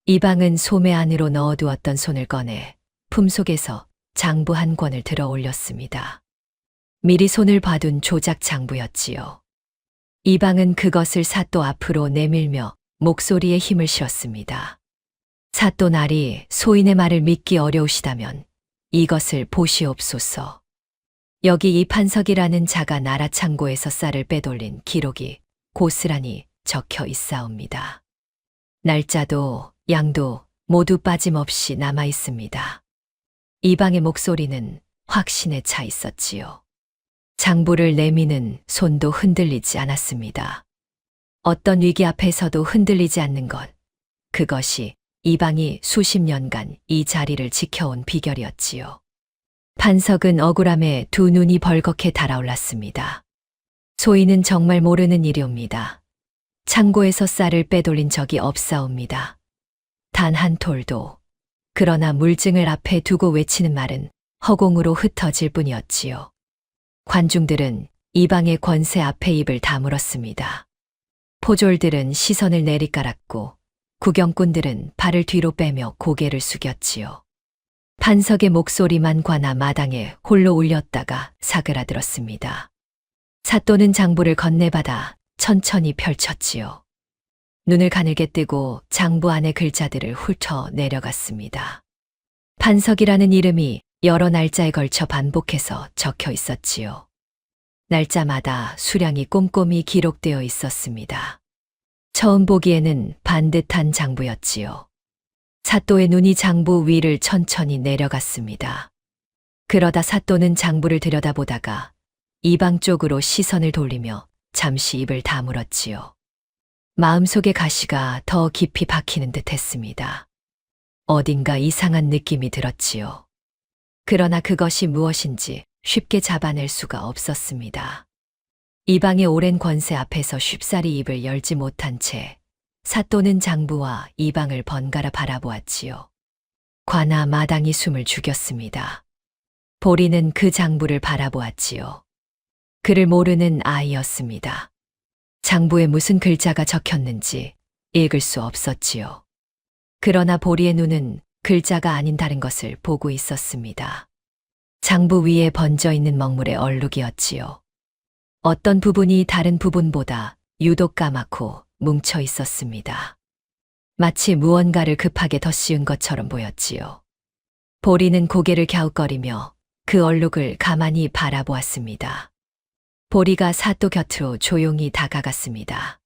B: 이방은 소매 안으로 넣어두었던 손을 꺼내 품속에서 장부 한 권을 들어 올렸습니다. 미리 손을 봐둔 조작 장부였지요. 이방은 그것을 사또 앞으로 내밀며 목소리에 힘을 실었습니다. 사또 나리, 소인의 말을 믿기 어려우시다면 이것을 보시옵소서. 여기 이 판석이라는 자가 나라 창고에서 쌀을 빼돌린 기록이 고스란히 적혀 있사옵니다. 날짜도 양도 모두 빠짐없이 남아 있습니다. 이방의 목소리는 확신에 차 있었지요. 장부를 내미는 손도 흔들리지 않았습니다. 어떤 위기 앞에서도 흔들리지 않는 것, 그것이 이방이 수십 년간 이 자리를 지켜온 비결이었지요. 판석은 억울함에 두 눈이 벌겋게 달아올랐습니다. 소인은 정말 모르는 일이옵니다. 창고에서 쌀을 빼돌린 적이 없사옵니다. 단 한 톨도. 그러나 물증을 앞에 두고 외치는 말은 허공으로 흩어질 뿐이었지요. 관중들은 이방의 권세 앞에 입을 다물었습니다. 포졸들은 시선을 내리깔았고 구경꾼들은 발을 뒤로 빼며 고개를 숙였지요. 판석의 목소리만 관아 마당에 홀로 울렸다가 사그라들었습니다. 사또는 장부를 건네받아 천천히 펼쳤지요. 눈을 가늘게 뜨고 장부 안의 글자들을 훑어 내려갔습니다. 판석이라는 이름이 여러 날짜에 걸쳐 반복해서 적혀 있었지요. 날짜마다 수량이 꼼꼼히 기록되어 있었습니다. 처음 보기에는 반듯한 장부였지요. 사또의 눈이 장부 위를 천천히 내려갔습니다. 그러다 사또는 장부를 들여다보다가 이방 쪽으로 시선을 돌리며 잠시 입을 다물었지요. 마음속의 가시가 더 깊이 박히는 듯 했습니다. 어딘가 이상한 느낌이 들었지요. 그러나 그것이 무엇인지 쉽게 잡아낼 수가 없었습니다. 이방의 오랜 권세 앞에서 쉽사리 입을 열지 못한 채 사또는 장부와 이방을 번갈아 바라보았지요. 관아 마당이 숨을 죽였습니다. 보리는 그 장부를 바라보았지요. 그를 모르는 아이였습니다. 장부에 무슨 글자가 적혔는지 읽을 수 없었지요. 그러나 보리의 눈은 글자가 아닌 다른 것을 보고 있었습니다. 장부 위에 번져 있는 먹물의 얼룩이었지요. 어떤 부분이 다른 부분보다 유독 까맣고 뭉쳐 있었습니다. 마치 무언가를 급하게 덧씌운 것처럼 보였지요. 보리는 고개를 갸웃거리며 그 얼룩을 가만히 바라보았습니다. 보리가 사또 곁으로 조용히 다가갔습니다.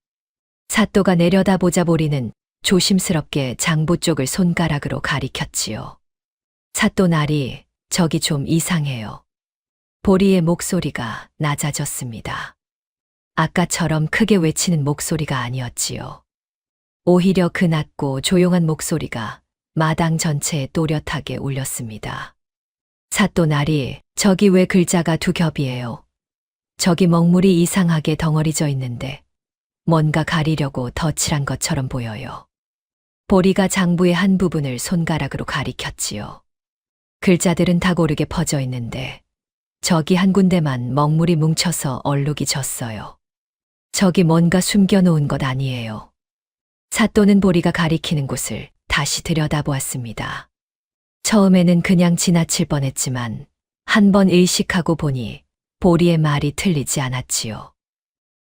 B: 사또가 내려다보자 보리는 조심스럽게 장부 쪽을 손가락으로 가리켰지요. 사또 날이 저기 좀 이상해요. 보리의 목소리가 낮아졌습니다. 아까처럼 크게 외치는 목소리가 아니었지요. 오히려 그 낮고 조용한 목소리가 마당 전체에 또렷하게 울렸습니다. 사또 날이 저기 왜 글자가 두 겹이에요? 저기 먹물이 이상하게 덩어리져 있는데 뭔가 가리려고 덧칠한 것처럼 보여요. 보리가 장부의 한 부분을 손가락으로 가리켰지요. 글자들은 다 고르게 퍼져 있는데 저기 한 군데만 먹물이 뭉쳐서 얼룩이 졌어요. 저기 뭔가 숨겨놓은 것 아니에요. 사또는 보리가 가리키는 곳을 다시 들여다보았습니다. 처음에는 그냥 지나칠 뻔했지만 한 번 의식하고 보니 보리의 말이 틀리지 않았지요.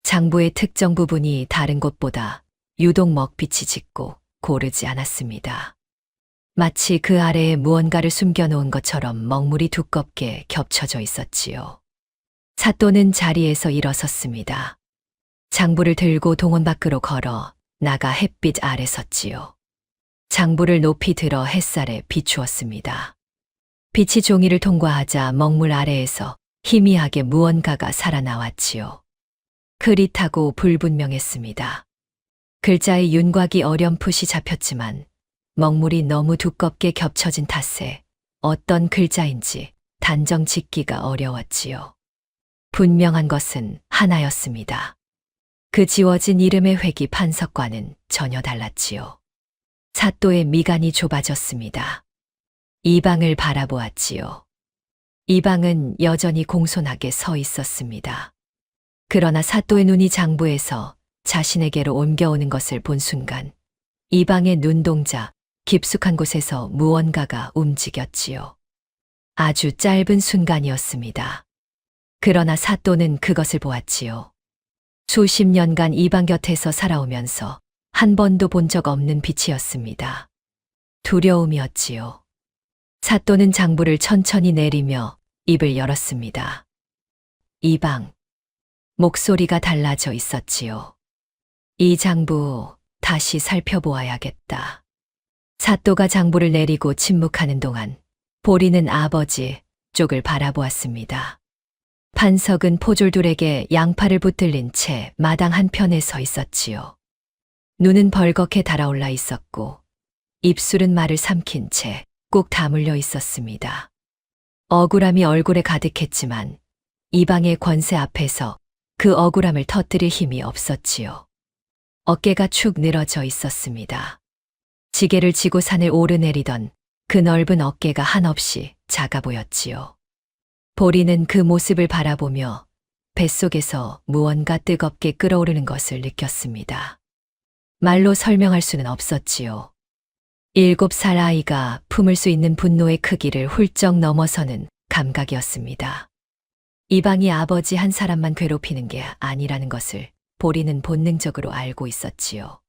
B: 장부의 특정 부분이 다른 곳보다 유독 먹빛이 짙고 고르지 않았습니다. 마치 그 아래에 무언가를 숨겨놓은 것처럼 먹물이 두껍게 겹쳐져 있었지요. 사또는 자리에서 일어섰습니다. 장부를 들고 동원 밖으로 걸어 나가 햇빛 아래 섰지요. 장부를 높이 들어 햇살에 비추었습니다. 빛이 종이를 통과하자 먹물 아래에서 희미하게 무언가가 살아나왔지요. 흐릿하고 불분명했습니다. 글자의 윤곽이 어렴풋이 잡혔지만 먹물이 너무 두껍게 겹쳐진 탓에 어떤 글자인지 단정 짓기가 어려웠지요. 분명한 것은 하나였습니다. 그 지워진 이름의 획이 판석과는 전혀 달랐지요. 사또의 미간이 좁아졌습니다. 이방을 바라보았지요. 이방은 여전히 공손하게 서 있었습니다. 그러나 사또의 눈이 장부에서 자신에게로 옮겨오는 것을 본 순간 이방의 눈동자 깊숙한 곳에서 무언가가 움직였지요. 아주 짧은 순간이었습니다. 그러나 사또는 그것을 보았지요. 수십 년간 이방 곁에서 살아오면서 한 번도 본 적 없는 빛이었습니다. 두려움이었지요. 사또는 장부를 천천히 내리며 입을 열었습니다. 이방. 목소리가 달라져 있었지요. 이 장부 다시 살펴보아야겠다. 사또가 장부를 내리고 침묵하는 동안 보리는 아버지 쪽을 바라보았습니다. 판석은 포졸들에게 양팔을 붙들린 채 마당 한편에 서 있었지요. 눈은 벌겋게 달아올라 있었고 입술은 말을 삼킨 채 꾹 다물려 있었습니다. 억울함이 얼굴에 가득했지만 이방의 권세 앞에서 그 억울함을 터뜨릴 힘이 없었지요. 어깨가 축 늘어져 있었습니다. 지게를 지고 산을 오르내리던 그 넓은 어깨가 한없이 작아 보였지요. 보리는 그 모습을 바라보며 뱃속에서 무언가 뜨겁게 끓어오르는 것을 느꼈습니다. 말로 설명할 수는 없었지요. 7살 아이가 품을 수 있는 분노의 크기를 훌쩍 넘어서는 감각이었습니다. 이방이 아버지 한 사람만 괴롭히는 게 아니라는 것을 보리는 본능적으로 알고 있었지요.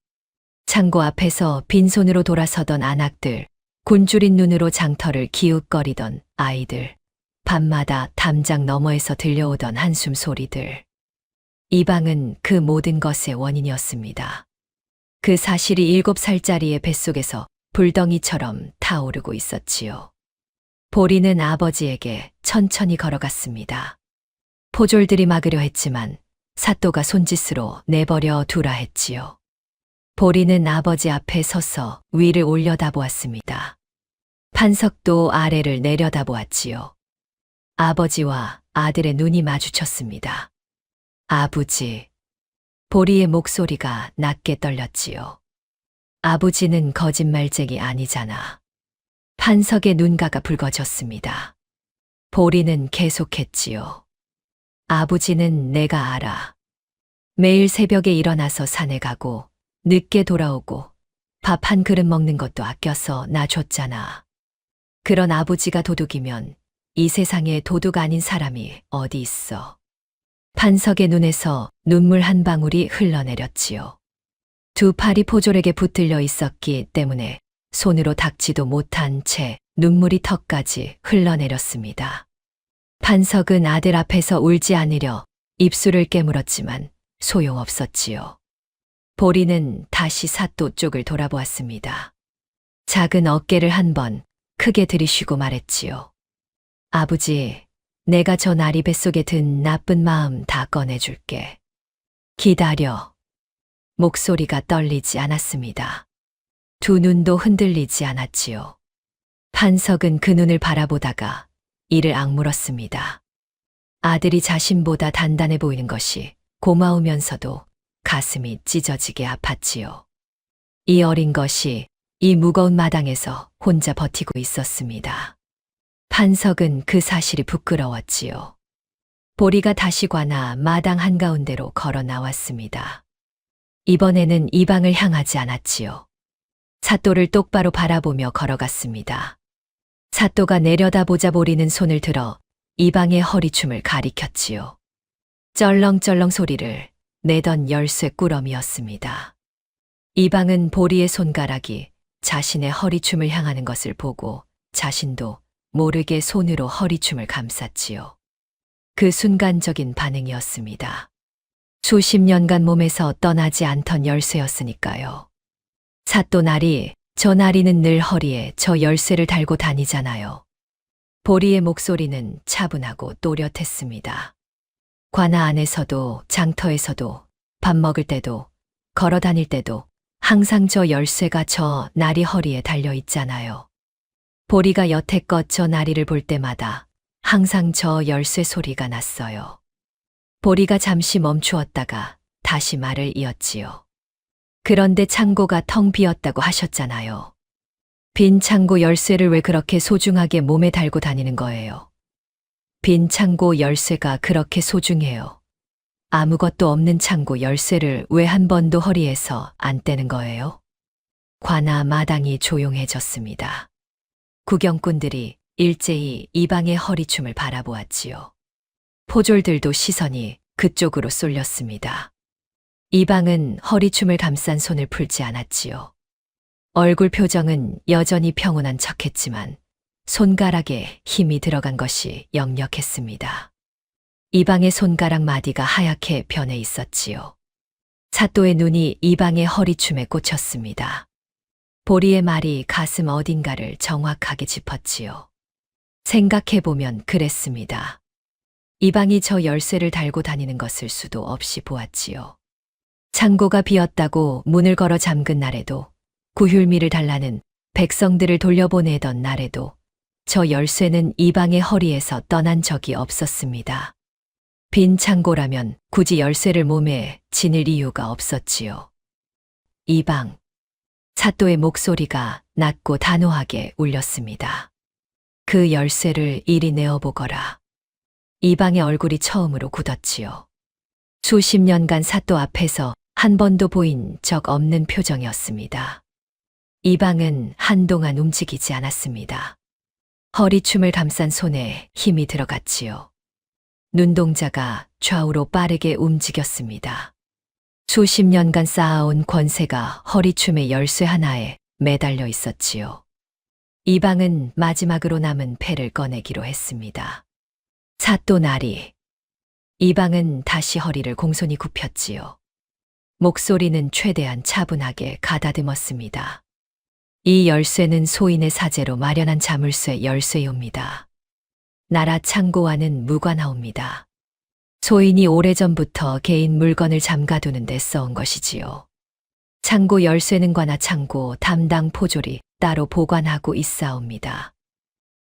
B: 창고 앞에서 빈손으로 돌아서던 안악들, 곤줄인 눈으로 장터를 기웃거리던 아이들, 밤마다 담장 너머에서 들려오던 한숨 소리들. 이방은 그 모든 것의 원인이었습니다. 그 사실이 7살짜리의 뱃속에서 불덩이처럼 타오르고 있었지요. 보리는 아버지에게 천천히 걸어갔습니다. 포졸들이 막으려 했지만 사또가 손짓으로 내버려 두라 했지요. 보리는 아버지 앞에 서서 위를 올려다보았습니다. 판석도 아래를 내려다보았지요. 아버지와 아들의 눈이 마주쳤습니다. 아버지. 보리의 목소리가 낮게 떨렸지요. 아버지는 거짓말쟁이 아니잖아. 판석의 눈가가 붉어졌습니다. 보리는 계속했지요. 아버지는 내가 알아. 매일 새벽에 일어나서 산에 가고 늦게 돌아오고 밥 한 그릇 먹는 것도 아껴서 나 줬잖아. 그런 아버지가 도둑이면 이 세상에 도둑 아닌 사람이 어디 있어. 판석의 눈에서 눈물 한 방울이 흘러내렸지요. 두 팔이 포졸에게 붙들려 있었기 때문에 손으로 닦지도 못한 채 눈물이 턱까지 흘러내렸습니다. 판석은 아들 앞에서 울지 않으려 입술을 깨물었지만 소용없었지요. 보리는 다시 사또 쪽을 돌아보았습니다. 작은 어깨를 한 번 크게 들이쉬고 말했지요. 아버지, 내가 저 나리 뱃속에 든 나쁜 마음 다 꺼내줄게. 기다려. 목소리가 떨리지 않았습니다. 두 눈도 흔들리지 않았지요. 판석은 그 눈을 바라보다가 이를 악물었습니다. 아들이 자신보다 단단해 보이는 것이 고마우면서도 가슴이 찢어지게 아팠지요. 이 어린 것이 이 무거운 마당에서 혼자 버티고 있었습니다. 판석은 그 사실이 부끄러웠지요. 보리가 다시 관아 마당 한가운데로 걸어 나왔습니다. 이번에는 이방을 향하지 않았지요. 사또를 똑바로 바라보며 걸어갔습니다. 사또가 내려다보자 보리는 손을 들어 이방의 허리춤을 가리켰지요. 쩔렁쩔렁 소리를 내던 열쇠 꾸러미였습니다. 이방은 보리의 손가락이 자신의 허리춤을 향하는 것을 보고 자신도 모르게 손으로 허리춤을 감쌌지요. 그 순간적인 반응이었습니다. 수십 년간 몸에서 떠나지 않던 열쇠였으니까요. 사또 나리, 저 나리는 늘 허리에 저 열쇠를 달고 다니잖아요. 보리의 목소리는 차분하고 또렷했습니다. 관아 안에서도 장터에서도 밥 먹을 때도 걸어 다닐 때도 항상 저 열쇠가 저 나리 허리에 달려 있잖아요. 보리가 여태껏 저 나리를 볼 때마다 항상 저 열쇠 소리가 났어요. 보리가 잠시 멈추었다가 다시 말을 이었지요. 그런데 창고가 텅 비었다고 하셨잖아요. 빈 창고 열쇠를 왜 그렇게 소중하게 몸에 달고 다니는 거예요? 빈 창고 열쇠가 그렇게 소중해요. 아무것도 없는 창고 열쇠를 왜 한 번도 허리에서 안 떼는 거예요? 관아 마당이 조용해졌습니다. 구경꾼들이 일제히 이방의 허리춤을 바라보았지요. 포졸들도 시선이 그쪽으로 쏠렸습니다. 이방은 허리춤을 감싼 손을 풀지 않았지요. 얼굴 표정은 여전히 평온한 척했지만 손가락에 힘이 들어간 것이 역력했습니다. 이방의 손가락 마디가 하얗게 변해 있었지요. 사또의 눈이 이방의 허리춤에 꽂혔습니다. 보리의 말이 가슴 어딘가를 정확하게 짚었지요. 생각해보면 그랬습니다. 이방이 저 열쇠를 달고 다니는 것을 수도 없이 보았지요. 창고가 비었다고 문을 걸어 잠근 날에도, 구휼미를 달라는 백성들을 돌려보내던 날에도 저 열쇠는 이방의 허리에서 떠난 적이 없었습니다. 빈 창고라면 굳이 열쇠를 몸에 지닐 이유가 없었지요. 이방. 사또의 목소리가 낮고 단호하게 울렸습니다. 그 열쇠를 이리 내어보거라. 이방의 얼굴이 처음으로 굳었지요. 수십 년간 사또 앞에서 한 번도 보인 적 없는 표정이었습니다. 이방은 한동안 움직이지 않았습니다. 허리춤을 감싼 손에 힘이 들어갔지요. 눈동자가 좌우로 빠르게 움직였습니다. 수십 년간 쌓아온 권세가 허리춤의 열쇠 하나에 매달려 있었지요. 이방은 마지막으로 남은 패를 꺼내기로 했습니다. 사또나리. 이방은 다시 허리를 공손히 굽혔지요. 목소리는 최대한 차분하게 가다듬었습니다. 이 열쇠는 소인의 사제로 마련한 자물쇠 열쇠요입니다. 나라 창고와는 무관하옵니다. 소인이 오래전부터 개인 물건을 잠가두는 데 써온 것이지요. 창고 열쇠는 관아 창고 담당 포졸이 따로 보관하고 있사옵니다.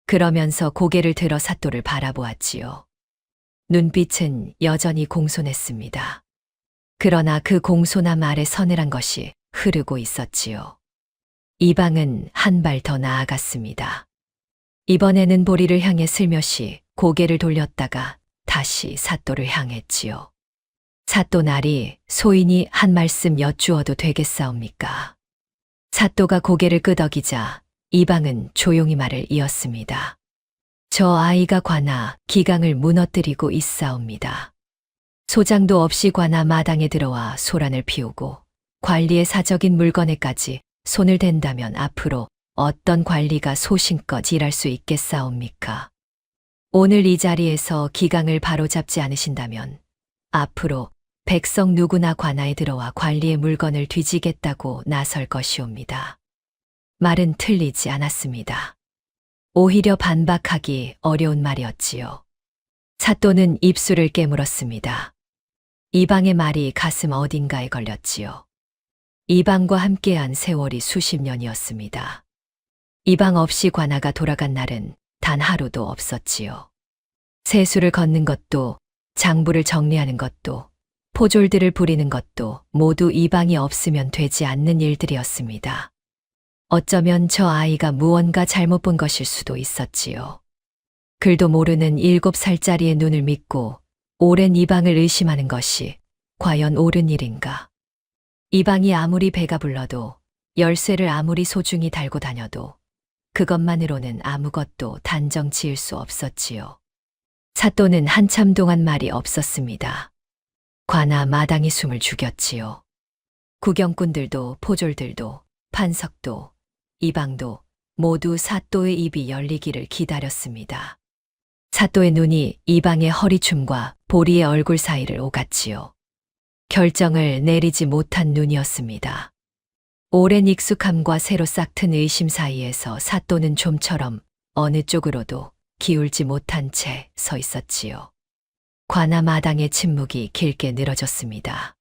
B: 그러면서 고개를 들어 사또를 바라보았지요. 눈빛은 여전히 공손했습니다. 그러나 그 공손함 아래 서늘한 것이 흐르고 있었지요. 이방은 한 발 더 나아갔습니다. 이번에는 보리를 향해 슬며시 고개를 돌렸다가 다시 사또를 향했지요. 사또나리, 소인이 한 말씀 여쭈어도 되겠사옵니까? 사또가 고개를 끄덕이자 이방은 조용히 말을 이었습니다. 저 아이가 관아 기강을 무너뜨리고 있사옵니다. 소장도 없이 관아 마당에 들어와 소란을 피우고 관리의 사적인 물건에까지 손을 댄다면 앞으로 어떤 관리가 소신껏 일할 수 있겠사옵니까? 오늘 이 자리에서 기강을 바로잡지 않으신다면 앞으로 백성 누구나 관아에 들어와 관리의 물건을 뒤지겠다고 나설 것이옵니다. 말은 틀리지 않았습니다. 오히려 반박하기 어려운 말이었지요. 사또는 입술을 깨물었습니다. 이방의 말이 가슴 어딘가에 걸렸지요. 이방과 함께한 세월이 수십 년이었습니다. 이방 없이 관아가 돌아간 날은 단 하루도 없었지요. 세수를 걷는 것도, 장부를 정리하는 것도, 포졸들을 부리는 것도 모두 이방이 없으면 되지 않는 일들이었습니다. 어쩌면 저 아이가 무언가 잘못 본 것일 수도 있었지요. 글도 모르는 7살짜리의 눈을 믿고 오랜 이방을 의심하는 것이 과연 옳은 일인가? 이방이 아무리 배가 불러도 열쇠를 아무리 소중히 달고 다녀도 그것만으로는 아무것도 단정 지을 수 없었지요. 사또는 한참 동안 말이 없었습니다. 관아 마당이 숨을 죽였지요. 구경꾼들도 포졸들도 판석도 이방도 모두 사또의 입이 열리기를 기다렸습니다. 사또의 눈이 이방의 허리춤과 보리의 얼굴 사이를 오갔지요. 결정을 내리지 못한 눈이었습니다. 오랜 익숙함과 새로 싹튼 의심 사이에서 사또는 좀처럼 어느 쪽으로도 기울지 못한 채 서 있었지요. 관아 마당의 침묵이 길게 늘어졌습니다.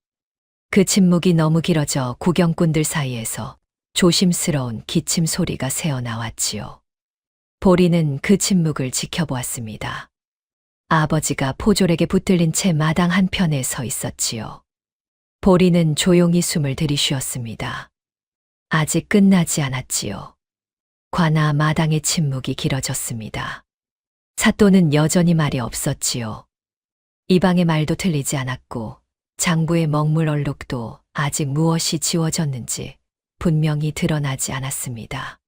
B: 그 침묵이 너무 길어져 구경꾼들 사이에서 조심스러운 기침 소리가 새어나왔지요. 보리는 그 침묵을 지켜보았습니다. 아버지가 포졸에게 붙들린 채 마당 한편에 서 있었지요. 보리는 조용히 숨을 들이쉬었습니다. 아직 끝나지 않았지요. 관아 마당의 침묵이 길어졌습니다. 사또는 여전히 말이 없었지요. 이방의 말도 틀리지 않았고 장부의 먹물 얼룩도 아직 무엇이 지워졌는지 분명히 드러나지 않았습니다.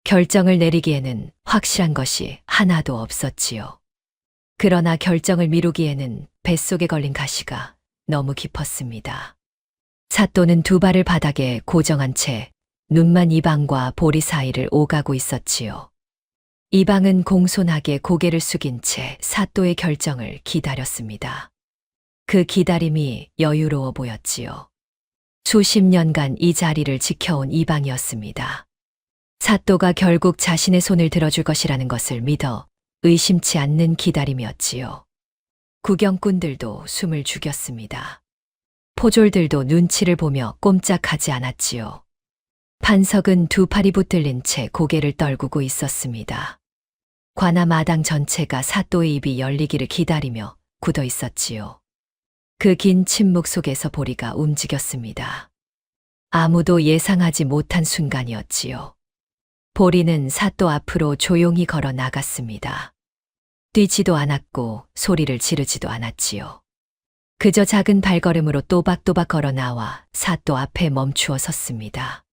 B: 결정을 내리기에는 확실한 것이 하나도 없었지요. 그러나 결정을 미루기에는 뱃속에 걸린 가시가 너무 깊었습니다. 사또는 두 발을 바닥에 고정한 채 눈만 이방과 보리 사이를 오가고 있었지요. 이방은 공손하게 고개를 숙인 채 사또의 결정을 기다렸습니다. 그 기다림이 여유로워 보였지요. 수십 년간 이 자리를 지켜온 이방이었습니다. 사또가 결국 자신의 손을 들어줄 것이라는 것을 믿어 의심치 않는 기다림이었지요. 구경꾼들도 숨을 죽였습니다. 포졸들도 눈치를 보며 꼼짝하지 않았지요. 판석은 두 팔이 붙들린 채 고개를 떨구고 있었습니다. 관아 마당 전체가 사또의 입이 열리기를 기다리며 굳어 있었지요. 그 긴 침묵 속에서 보리가 움직였습니다. 아무도 예상하지 못한 순간이었지요. 보리는 사또 앞으로 조용히 걸어 나갔습니다. 뛰지도 않았고 소리를 지르지도 않았지요. 그저 작은 발걸음으로 또박또박 걸어 나와 사또 앞에 멈추어 섰습니다.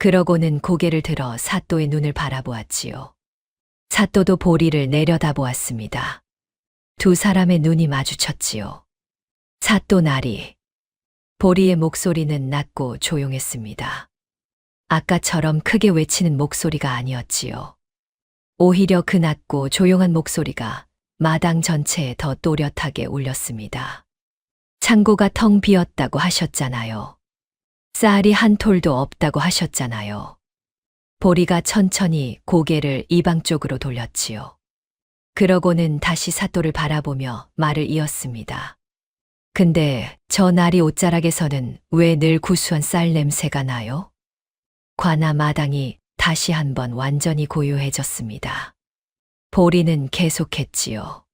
B: 그러고는 고개를 들어 사또의 눈을 바라보았지요. 사또도 보리를 내려다보았습니다. 두 사람의 눈이 마주쳤지요. 사또 나리. 보리의 목소리는 낮고 조용했습니다. 아까처럼 크게 외치는 목소리가 아니었지요. 오히려 그 낮고 조용한 목소리가 마당 전체에 더 또렷하게 울렸습니다. 창고가 텅 비었다고 하셨잖아요. 쌀이 한 톨도 없다고 하셨잖아요. 보리가 천천히 고개를 이방 쪽으로 돌렸지요. 그러고는 다시 사또를 바라보며 말을 이었습니다. 근데 저 나리 옷자락에서는 왜 늘 구수한 쌀 냄새가 나요? 관아 마당이 다시 한번 완전히 고요해졌습니다. 보리는 계속했지요.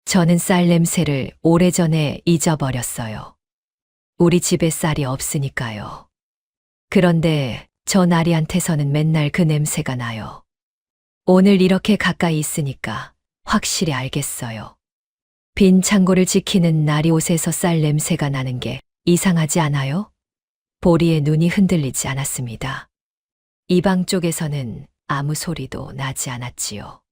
B: 저는 쌀 냄새를 오래전에 잊어버렸어요. 우리 집에 쌀이 없으니까요. 그런데 저 나리한테서는 맨날 그 냄새가 나요. 오늘 이렇게 가까이 있으니까 확실히 알겠어요. 빈 창고를 지키는 나리 옷에서 쌀 냄새가 나는 게 이상하지 않아요? 보리의 눈이 흔들리지 않았습니다. 이방 쪽에서는 아무 소리도 나지 않았지요.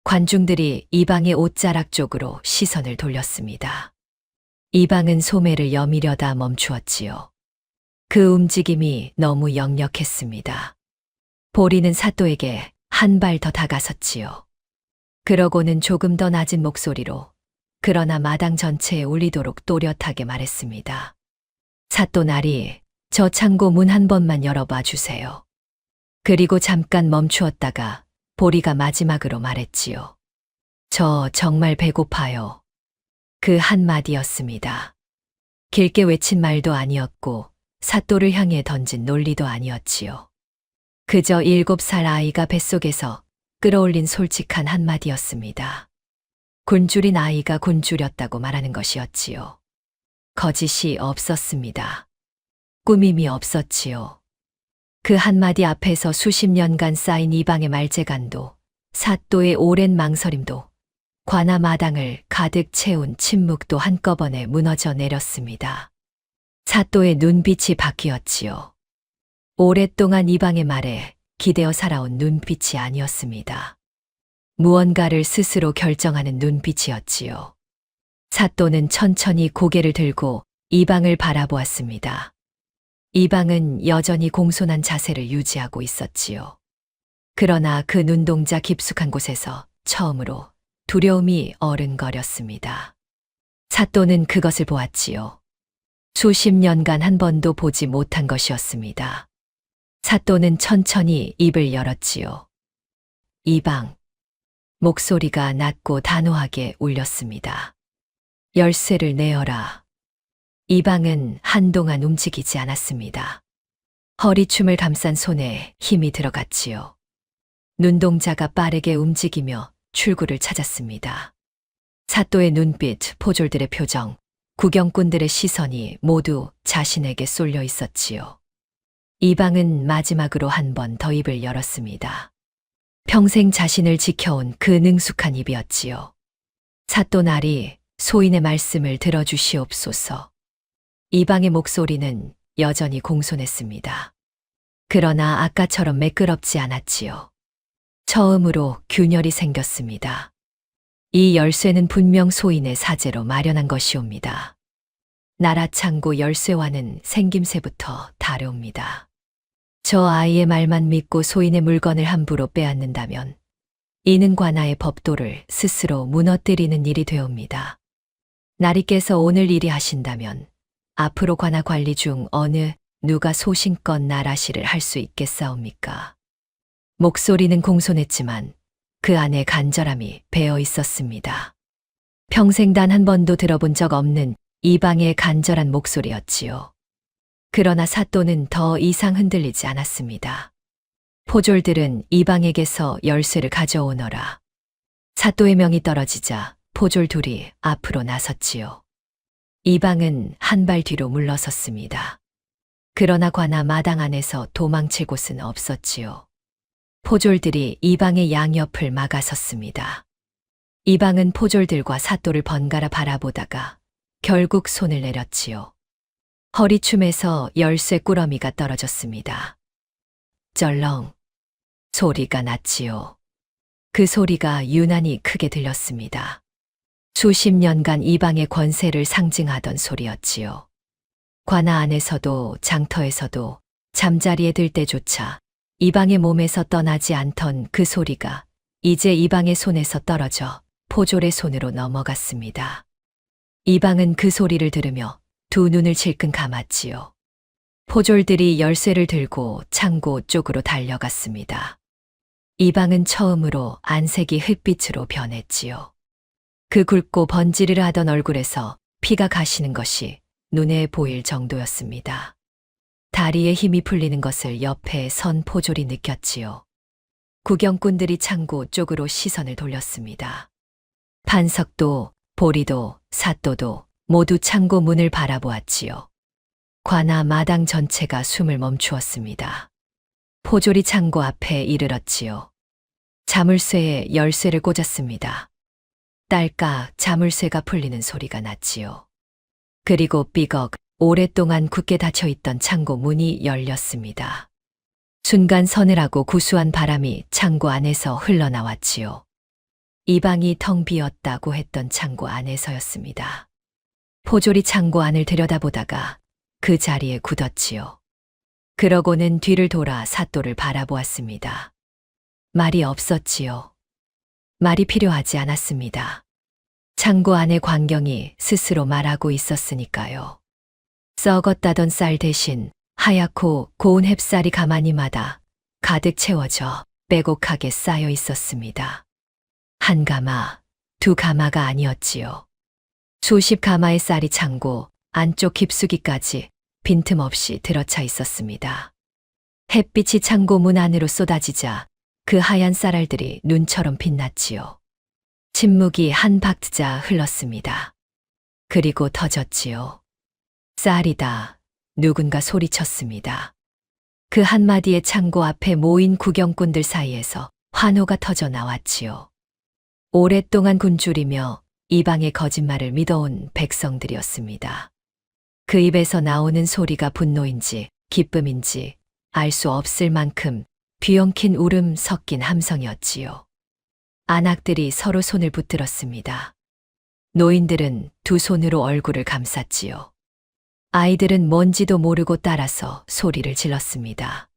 B: 관중들이 이방의 옷자락 쪽으로 시선을 돌렸습니다. 이방은 소매를 여미려다 멈추었지요. 그 움직임이 너무 역력했습니다. 보리는 사또에게 한 발 더 다가섰지요. 그러고는 조금 더 낮은 목소리로 그러나 마당 전체에 울리도록 또렷하게 말했습니다. 사또 나리, 저 창고 문 한 번만 열어봐 주세요. 그리고 잠깐 멈추었다가 보리가 마지막으로 말했지요. 저 정말 배고파요. 그 한마디였습니다. 길게 외친 말도 아니었고 사또를 향해 던진 논리도 아니었지요. 그저 7살 아이가 뱃속에서 끌어올린 솔직한 한마디였습니다. 굶주린 아이가 굶주렸다고 말하는 것이었지요. 거짓이 없었습니다. 꾸밈이 없었지요. 그 한마디 앞에서 수십 년간 쌓인 이방의 말재간도, 사또의 오랜 망설임도, 관아 마당을 가득 채운 침묵도 한꺼번에 무너져 내렸습니다. 사또의 눈빛이 바뀌었지요. 오랫동안 이방의 말에 기대어 살아온 눈빛이 아니었습니다. 무언가를 스스로 결정하는 눈빛이었지요. 사또는 천천히 고개를 들고 이방을 바라보았습니다. 이방은 여전히 공손한 자세를 유지하고 있었지요. 그러나 그 눈동자 깊숙한 곳에서 처음으로 두려움이 어른거렸습니다. 사또는 그것을 보았지요. 수십 년간 한 번도 보지 못한 것이었습니다. 사또는 천천히 입을 열었지요. 이방. 목소리가 낮고 단호하게 울렸습니다. 열쇠를 내어라. 이방은 한동안 움직이지 않았습니다. 허리춤을 감싼 손에 힘이 들어갔지요. 눈동자가 빠르게 움직이며 출구를 찾았습니다. 사또의 눈빛, 포졸들의 표정, 구경꾼들의 시선이 모두 자신에게 쏠려 있었지요. 이방은 마지막으로 한 번 더 입을 열었습니다. 평생 자신을 지켜온 그 능숙한 입이었지요. 사또 나리, 소인의 말씀을 들어주시옵소서. 이방의 목소리는 여전히 공손했습니다. 그러나 아까처럼 매끄럽지 않았지요. 처음으로 균열이 생겼습니다. 이 열쇠는 분명 소인의 사제로 마련한 것이옵니다. 나라 창고 열쇠와는 생김새부터 다르옵니다. 저 아이의 말만 믿고 소인의 물건을 함부로 빼앗는다면 이는 관아의 법도를 스스로 무너뜨리는 일이 되옵니다. 나리께서 오늘 일이 하신다면 앞으로 관아 관리 중 어느 누가 소신껏 나라시를 할 수 있겠사옵니까? 목소리는 공손했지만 그 안에 간절함이 배어 있었습니다. 평생 단 한 번도 들어본 적 없는 이방의 간절한 목소리였지요. 그러나 사또는 더 이상 흔들리지 않았습니다. 포졸들은 이방에게서 열쇠를 가져오너라. 사또의 명이 떨어지자 포졸 둘이 앞으로 나섰지요. 이방은 한 발 뒤로 물러섰습니다. 그러나 관아 마당 안에서 도망칠 곳은 없었지요. 포졸들이 이방의 양옆을 막아섰습니다. 이방은 포졸들과 사또를 번갈아 바라보다가 결국 손을 내렸지요. 허리춤에서 열쇠 꾸러미가 떨어졌습니다. 쩔렁 소리가 났지요. 그 소리가 유난히 크게 들렸습니다. 수십 년간 이방의 권세를 상징하던 소리였지요. 관아 안에서도 장터에서도 잠자리에 들 때조차 이방의 몸에서 떠나지 않던 그 소리가 이제 이방의 손에서 떨어져 포졸의 손으로 넘어갔습니다. 이방은 그 소리를 들으며 두 눈을 질끈 감았지요. 포졸들이 열쇠를 들고 창고 쪽으로 달려갔습니다. 이방은 처음으로 안색이 흑빛으로 변했지요. 그 굵고 번지르르 하던 얼굴에서 피가 가시는 것이 눈에 보일 정도였습니다. 다리에 힘이 풀리는 것을 옆에 선 포졸이 느꼈지요. 구경꾼들이 창고 쪽으로 시선을 돌렸습니다. 판석도, 보리도, 사또도 모두 창고 문을 바라보았지요. 관아 마당 전체가 숨을 멈추었습니다. 포졸이 창고 앞에 이르렀지요. 자물쇠에 열쇠를 꽂았습니다. 딸깍 자물쇠가 풀리는 소리가 났지요. 그리고 삐걱 오랫동안 굳게 닫혀있던 창고 문이 열렸습니다. 순간 서늘하고 구수한 바람이 창고 안에서 흘러나왔지요. 이 방이 텅 비었다고 했던 창고 안에서였습니다. 포졸이 창고 안을 들여다보다가 그 자리에 굳었지요. 그러고는 뒤를 돌아 사또를 바라보았습니다. 말이 없었지요. 말이 필요하지 않았습니다. 창고 안의 광경이 스스로 말하고 있었으니까요. 썩었다던 쌀 대신 하얗고 고운 햅쌀이 가마니마다 가득 채워져 빼곡하게 쌓여 있었습니다. 한 가마, 두 가마가 아니었지요. 수십 가마의 쌀이 창고 안쪽 깊숙이까지 빈틈없이 들어차 있었습니다. 햇빛이 창고 문 안으로 쏟아지자 그 하얀 쌀알들이 눈처럼 빛났지요. 침묵이 한 박자 흘렀습니다. 그리고 터졌지요. 쌀이다. 누군가 소리쳤습니다. 그 한마디에 창고 앞에 모인 구경꾼들 사이에서 환호가 터져 나왔지요. 오랫동안 굶주리며 이방의 거짓말을 믿어온 백성들이었습니다. 그 입에서 나오는 소리가 분노인지 기쁨인지 알 수 없을 만큼 뒤엉킨 울음 섞인 함성이었지요. 안악들이 서로 손을 붙들었습니다. 노인들은 두 손으로 얼굴을 감쌌지요. 아이들은 뭔지도 모르고 따라서 소리를 질렀습니다.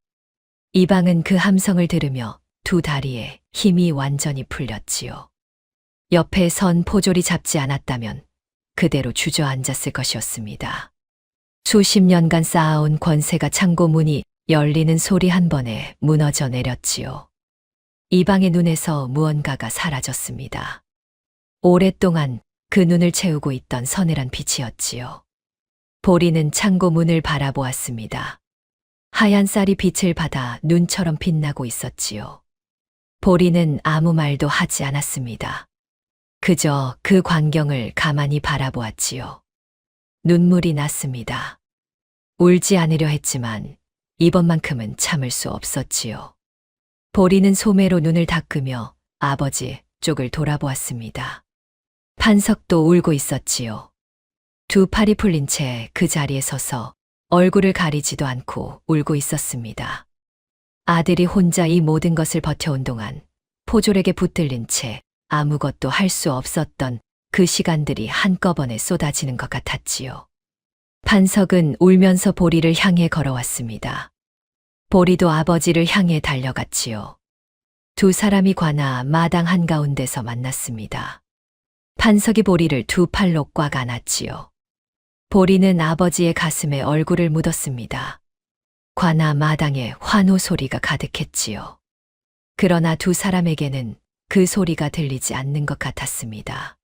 B: 이방은 그 함성을 들으며 두 다리에 힘이 완전히 풀렸지요. 옆에 선 포졸이 잡지 않았다면 그대로 주저앉았을 것이었습니다. 수십 년간 쌓아온 권세가 창고 문이 열리는 소리 한 번에 무너져 내렸지요. 이방의 눈에서 무언가가 사라졌습니다. 오랫동안 그 눈을 채우고 있던 서늘한 빛이었지요. 보리는 창고 문을 바라보았습니다. 하얀 쌀이 빛을 받아 눈처럼 빛나고 있었지요. 보리는 아무 말도 하지 않았습니다. 그저 그 광경을 가만히 바라보았지요. 눈물이 났습니다. 울지 않으려 했지만 이번만큼은 참을 수 없었지요. 보리는 소매로 눈을 닦으며 아버지 쪽을 돌아보았습니다. 판석도 울고 있었지요. 두 팔이 풀린 채 그 자리에 서서 얼굴을 가리지도 않고 울고 있었습니다. 아들이 혼자 이 모든 것을 버텨온 동안 포졸에게 붙들린 채 아무것도 할 수 없었던 그 시간들이 한꺼번에 쏟아지는 것 같았지요. 판석은 울면서 보리를 향해 걸어왔습니다. 보리도 아버지를 향해 달려갔지요. 두 사람이 관아 마당 한가운데서 만났습니다. 판석이 보리를 두 팔로 꽉 안았지요. 보리는 아버지의 가슴에 얼굴을 묻었습니다. 관아 마당에 환호 소리가 가득했지요. 그러나 두 사람에게는 그 소리가 들리지 않는 것 같았습니다.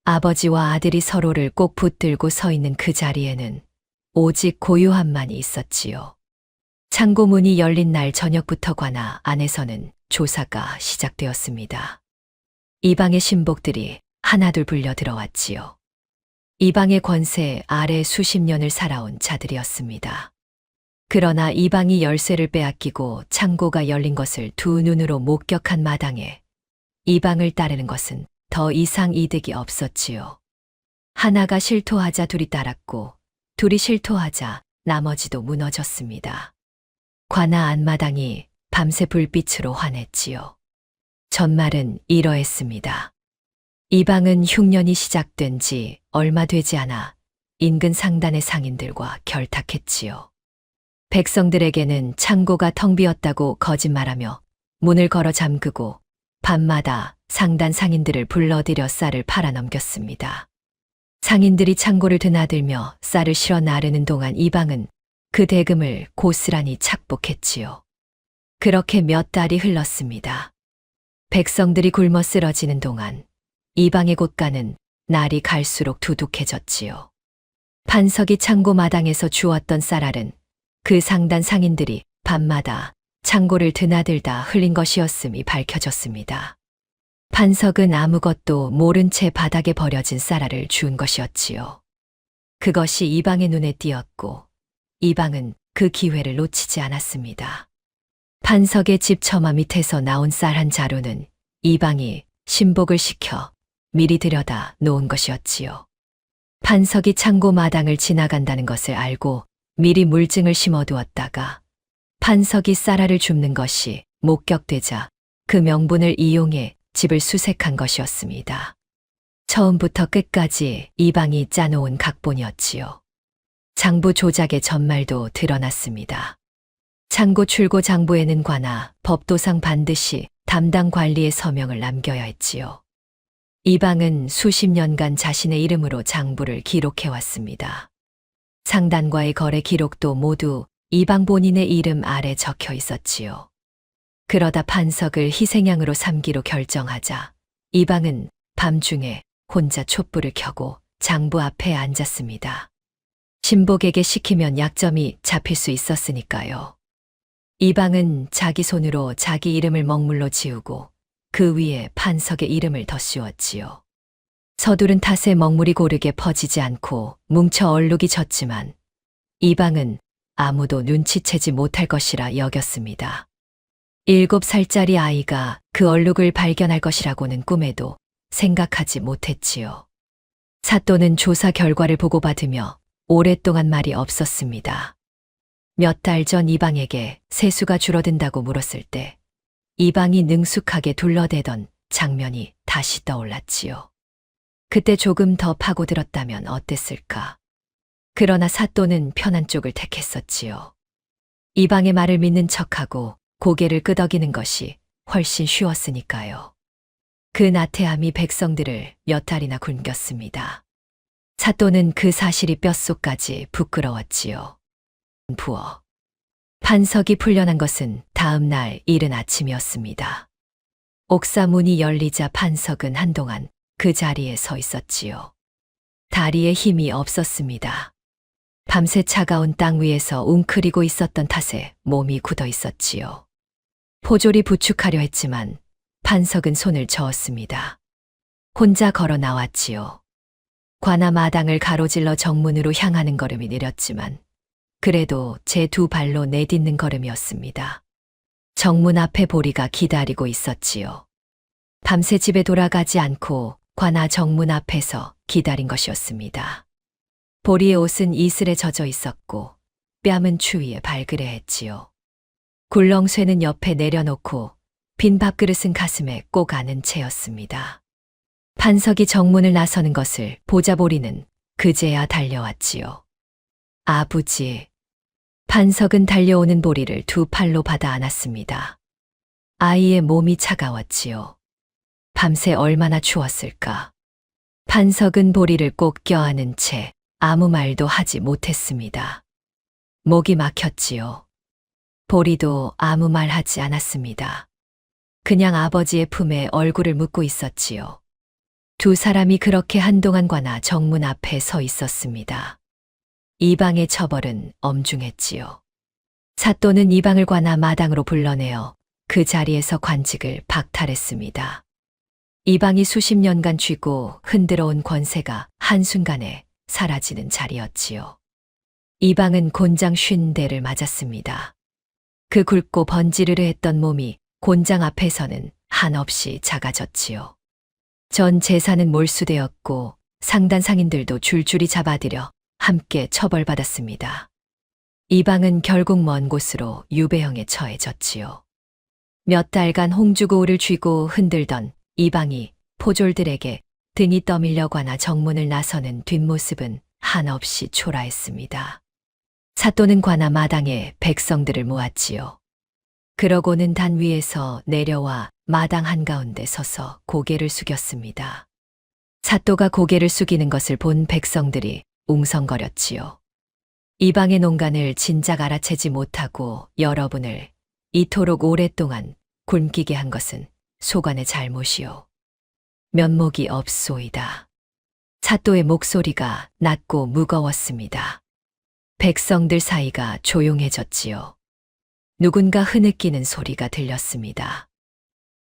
B: 아버지와 아들이 서로를 꼭 붙들고 서 있는 그 자리에는 오직 고요함만이 있었지요. 창고 문이 열린 날 저녁부터 관아 안에서는 조사가 시작되었습니다. 이방의 신복들이 하나둘 불려 들어왔지요. 이방의 권세 아래 수십 년을 살아온 자들이었습니다. 그러나 이방이 열쇠를 빼앗기고 창고가 열린 것을 두 눈으로 목격한 마당에 이방을 따르는 것은 더 이상 이득이 없었지요. 하나가 실토하자 둘이 따랐고 둘이 실토하자 나머지도 무너졌습니다. 관아 안마당이 밤새 불빛으로 환했지요. 전말은 이러했습니다. 이방은 흉년이 시작된 지 얼마 되지 않아 인근 상단의 상인들과 결탁했지요. 백성들에게는 창고가 텅 비었다고 거짓말하며 문을 걸어 잠그고 밤마다 상단 상인들을 불러들여 쌀을 팔아넘겼습니다. 상인들이 창고를 드나들며 쌀을 실어 나르는 동안 이방은 그 대금을 고스란히 착복했지요. 그렇게 몇 달이 흘렀습니다. 백성들이 굶어 쓰러지는 동안 이방의 곳간은 날이 갈수록 두둑해졌지요. 판석이 창고 마당에서 주웠던 쌀알은 그 상단 상인들이 밤마다 창고를 드나들다 흘린 것이었음이 밝혀졌습니다. 판석은 아무것도 모른 채 바닥에 버려진 쌀알을 주운 것이었지요. 그것이 이방의 눈에 띄었고 이방은 그 기회를 놓치지 않았습니다. 판석의 집 처마 밑에서 나온 쌀 한 자루는 이방이 신복을 시켜 미리 들여다 놓은 것이었지요. 판석이 창고 마당을 지나간다는 것을 알고 미리 물증을 심어두었다가 판석이 쌀알을 줍는 것이 목격되자 그 명분을 이용해 집을 수색한 것이었습니다. 처음부터 끝까지 이방이 짜놓은 각본이었지요. 장부 조작의 전말도 드러났습니다. 창고 출고 장부에는 관아, 법도상 반드시 담당 관리의 서명을 남겨야 했지요. 이방은 수십 년간 자신의 이름으로 장부를 기록해왔습니다. 상단과의 거래 기록도 모두 이방 본인의 이름 아래 적혀 있었지요. 그러다 판석을 희생양으로 삼기로 결정하자 이방은 밤중에 혼자 촛불을 켜고 장부 앞에 앉았습니다. 신복에게 시키면 약점이 잡힐 수 있었으니까요. 이방은 자기 손으로 자기 이름을 먹물로 지우고 그 위에 판석의 이름을 덧씌웠지요. 서두른 탓에 먹물이 고르게 퍼지지 않고 뭉쳐 얼룩이 졌지만 이방은 아무도 눈치채지 못할 것이라 여겼습니다. 7살짜리 아이가 그 얼룩을 발견할 것이라고는 꿈에도 생각하지 못했지요. 사또는 조사 결과를 보고받으며 오랫동안 말이 없었습니다. 몇 달 전 이방에게 세수가 줄어든다고 물었을 때 이방이 능숙하게 둘러대던 장면이 다시 떠올랐지요. 그때 조금 더 파고들었다면 어땠을까? 그러나 사또는 편한 쪽을 택했었지요. 이방의 말을 믿는 척하고 고개를 끄덕이는 것이 훨씬 쉬웠으니까요. 그 나태함이 백성들을 몇 달이나 굶겼습니다. 사또는 그 사실이 뼛속까지 부끄러웠지요. 부어. 판석이 풀려난 것은 다음 날 이른 아침이었습니다. 옥사 문이 열리자 판석은 한동안 그 자리에 서 있었지요. 다리에 힘이 없었습니다. 밤새 차가운 땅 위에서 웅크리고 있었던 탓에 몸이 굳어 있었지요. 포졸이 부축하려 했지만 판석은 손을 저었습니다. 혼자 걸어 나왔지요. 관아 마당을 가로질러 정문으로 향하는 걸음이 느렸지만 그래도 제 두 발로 내딛는 걸음이었습니다. 정문 앞에 보리가 기다리고 있었지요. 밤새 집에 돌아가지 않고 관아 정문 앞에서 기다린 것이었습니다. 보리의 옷은 이슬에 젖어 있었고 뺨은 추위에 발그레했지요. 굴렁쇠는 옆에 내려놓고 빈 밥그릇은 가슴에 꼭 안은 채였습니다. 판석이 정문을 나서는 것을 보자 보리는 그제야 달려왔지요. 아버지. 판석은 달려오는 보리를 두 팔로 받아 안았습니다. 아이의 몸이 차가웠지요. 밤새 얼마나 추웠을까. 판석은 보리를 꼭 껴안은 채 아무 말도 하지 못했습니다. 목이 막혔지요. 보리도 아무 말 하지 않았습니다. 그냥 아버지의 품에 얼굴을 묻고 있었지요. 두 사람이 그렇게 한동안 관아 정문 앞에 서 있었습니다. 이방의 처벌은 엄중했지요. 사또는 이방을 관아 마당으로 불러내어 그 자리에서 관직을 박탈했습니다. 이방이 수십 년간 쥐고 흔들어온 권세가 한순간에 사라지는 자리였지요. 이방은 곤장 50대를 맞았습니다. 그 굵고 번지르르 했던 몸이 곤장 앞에서는 한없이 작아졌지요. 전 재산은 몰수되었고 상단 상인들도 줄줄이 잡아들여 함께 처벌받았습니다. 이방은 결국 먼 곳으로 유배형에 처해졌지요. 몇 달간 홍주고을을 쥐고 흔들던 이방이 포졸들에게 등이 떠밀려 관아 정문을 나서는 뒷모습은 한없이 초라했습니다. 사또는 관아 마당에 백성들을 모았지요. 그러고는 단 위에서 내려와 마당 한가운데 서서 고개를 숙였습니다. 사또가 고개를 숙이는 것을 본 백성들이 웅성거렸지요. 이방의 농간을 진작 알아채지 못하고 여러분을 이토록 오랫동안 굶기게 한 것은 소관의 잘못이요. 면목이 없소이다. 사또의 목소리가 낮고 무거웠습니다. 백성들 사이가 조용해졌지요. 누군가 흐느끼는 소리가 들렸습니다.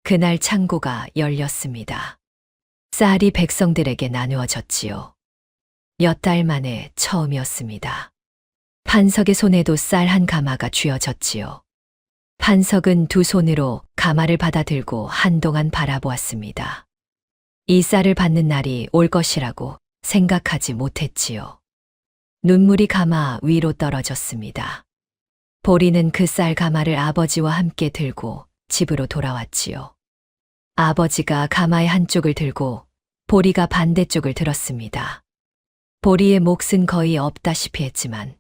B: 그날 창고가 열렸습니다. 쌀이 백성들에게 나누어졌지요. 몇 달 만에 처음이었습니다. 판석의 손에도 쌀 한 가마가 쥐어졌지요. 판석은 두 손으로 가마를 받아들고 한동안 바라보았습니다. 이 쌀을 받는 날이 올 것이라고 생각하지 못했지요. 눈물이 가마 위로 떨어졌습니다. 보리는 그 쌀 가마를 아버지와 함께 들고 집으로 돌아왔지요. 아버지가 가마의 한쪽을 들고 보리가 반대쪽을 들었습니다. 보리의 몫은 거의 없다시피 했지만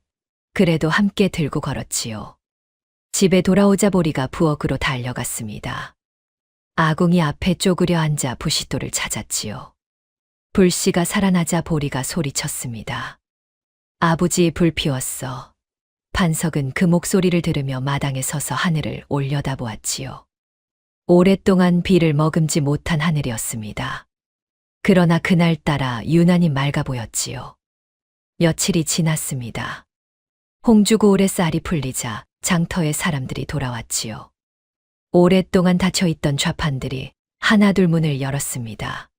B: 그래도 함께 들고 걸었지요. 집에 돌아오자 보리가 부엌으로 달려갔습니다. 아궁이 앞에 쪼그려 앉아 부싯돌을 찾았지요. 불씨가 살아나자 보리가 소리쳤습니다. 아버지 불 피웠어. 판석은 그 목소리를 들으며 마당에 서서 하늘을 올려다보았지요. 오랫동안 비를 머금지 못한 하늘이었습니다. 그러나 그날따라 유난히 맑아 보였지요. 며칠이 지났습니다. 홍주고을의 쌀이 풀리자 장터에 사람들이 돌아왔지요. 오랫동안 닫혀있던 좌판들이 하나둘 문을 열었습니다.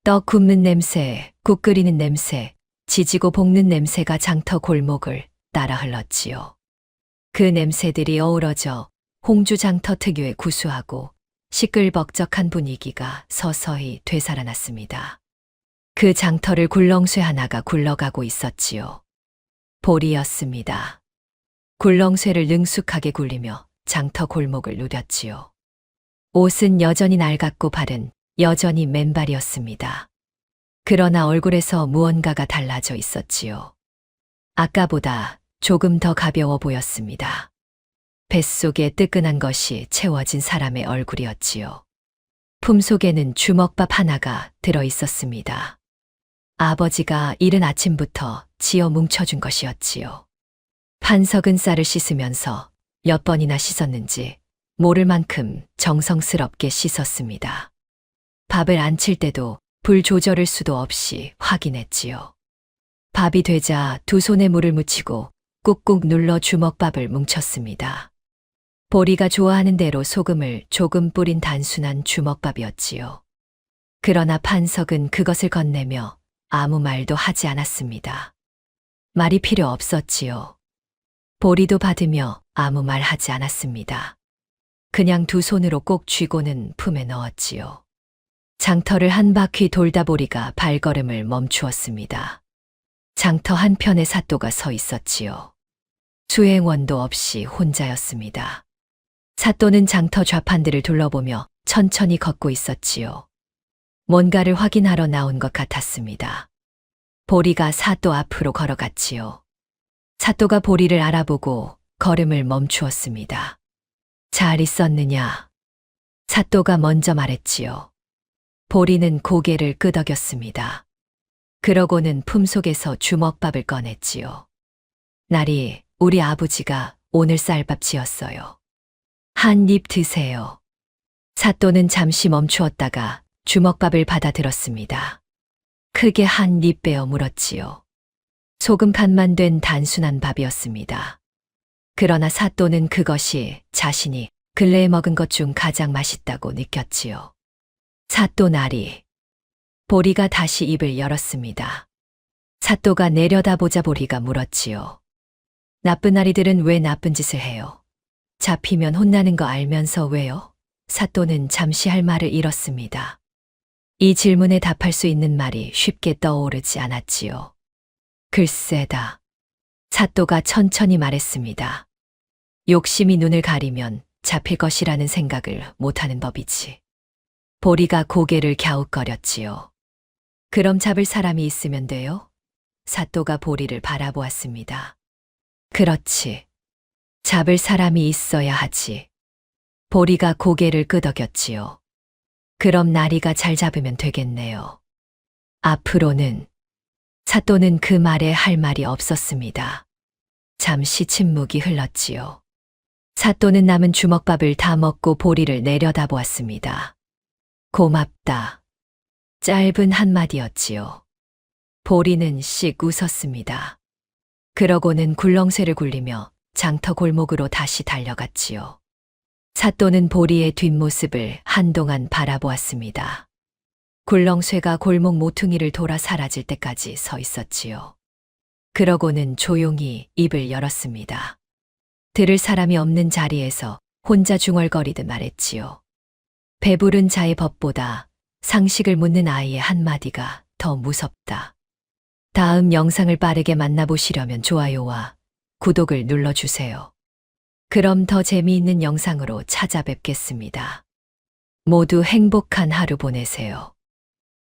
B: 떡 굽는 냄새, 국 끓이는 냄새, 지지고 볶는 냄새가 장터 골목을 따라 흘렀지요. 그 냄새들이 어우러져 홍주 장터 특유의 구수하고 시끌벅적한 분위기가 서서히 되살아났습니다. 그 장터를 굴렁쇠 하나가 굴러가고 있었지요. 보리였습니다. 굴렁쇠를 능숙하게 굴리며 장터 골목을 누볐지요. 옷은 여전히 낡았고 발은 여전히 맨발이었습니다. 그러나 얼굴에서 무언가가 달라져 있었지요. 아까보다 조금 더 가벼워 보였습니다. 뱃속에 뜨끈한 것이 채워진 사람의 얼굴이었지요. 품속에는 주먹밥 하나가 들어 있었습니다. 아버지가 이른 아침부터 지어 뭉쳐준 것이었지요. 판석은 쌀을 씻으면서 몇 번이나 씻었는지 모를 만큼 정성스럽게 씻었습니다. 밥을 안 칠 때도 불 조절을 수도 없이 확인했지요. 밥이 되자 두 손에 물을 묻히고 꾹꾹 눌러 주먹밥을 뭉쳤습니다. 보리가 좋아하는 대로 소금을 조금 뿌린 단순한 주먹밥이었지요. 그러나 판석은 그것을 건네며 아무 말도 하지 않았습니다. 말이 필요 없었지요. 보리도 받으며 아무 말 하지 않았습니다. 그냥 두 손으로 꼭 쥐고는 품에 넣었지요. 장터를 한 바퀴 돌다 보리가 발걸음을 멈추었습니다. 장터 한편에 사또가 서 있었지요. 수행원도 없이 혼자였습니다. 사또는 장터 좌판들을 둘러보며 천천히 걷고 있었지요. 뭔가를 확인하러 나온 것 같았습니다. 보리가 사또 앞으로 걸어갔지요. 사또가 보리를 알아보고 걸음을 멈추었습니다. 잘 있었느냐? 사또가 먼저 말했지요. 보리는 고개를 끄덕였습니다. 그러고는 품속에서 주먹밥을 꺼냈지요. 날이 우리 아버지가 오늘 쌀밥 지었어요. 한 입 드세요. 사또는 잠시 멈추었다가 주먹밥을 받아들었습니다. 크게 한 입 빼어 물었지요. 소금 간만 된 단순한 밥이었습니다. 그러나 사또는 그것이 자신이 근래에 먹은 것 중 가장 맛있다고 느꼈지요. 사또 나리. 보리가 다시 입을 열었습니다. 사또가 내려다보자 보리가 물었지요. 나쁜 아이들은 왜 나쁜 짓을 해요? 잡히면 혼나는 거 알면서 왜요? 사또는 잠시 할 말을 잃었습니다. 이 질문에 답할 수 있는 말이 쉽게 떠오르지 않았지요. 글쎄다. 사또가 천천히 말했습니다. 욕심이 눈을 가리면 잡힐 것이라는 생각을 못하는 법이지. 보리가 고개를 갸웃거렸지요. 그럼 잡을 사람이 있으면 돼요? 사또가 보리를 바라보았습니다. 그렇지. 잡을 사람이 있어야 하지. 보리가 고개를 끄덕였지요. 그럼 나리가 잘 잡으면 되겠네요. 앞으로는. 사또는 그 말에 할 말이 없었습니다. 잠시 침묵이 흘렀지요. 사또는 남은 주먹밥을 다 먹고 보리를 내려다보았습니다. 고맙다. 짧은 한마디였지요. 보리는 씩 웃었습니다. 그러고는 굴렁쇠를 굴리며 장터 골목으로 다시 달려갔지요. 사또는 보리의 뒷모습을 한동안 바라보았습니다. 굴렁쇠가 골목 모퉁이를 돌아 사라질 때까지 서 있었지요. 그러고는 조용히 입을 열었습니다. 들을 사람이 없는 자리에서 혼자 중얼거리듯 말했지요. 배부른 자의 법보다 상식을 묻는 아이의 한마디가 더 무섭다. 다음 영상을 빠르게 만나보시려면 좋아요와 구독을 눌러주세요. 그럼 더 재미있는 영상으로 찾아뵙겠습니다. 모두 행복한 하루 보내세요.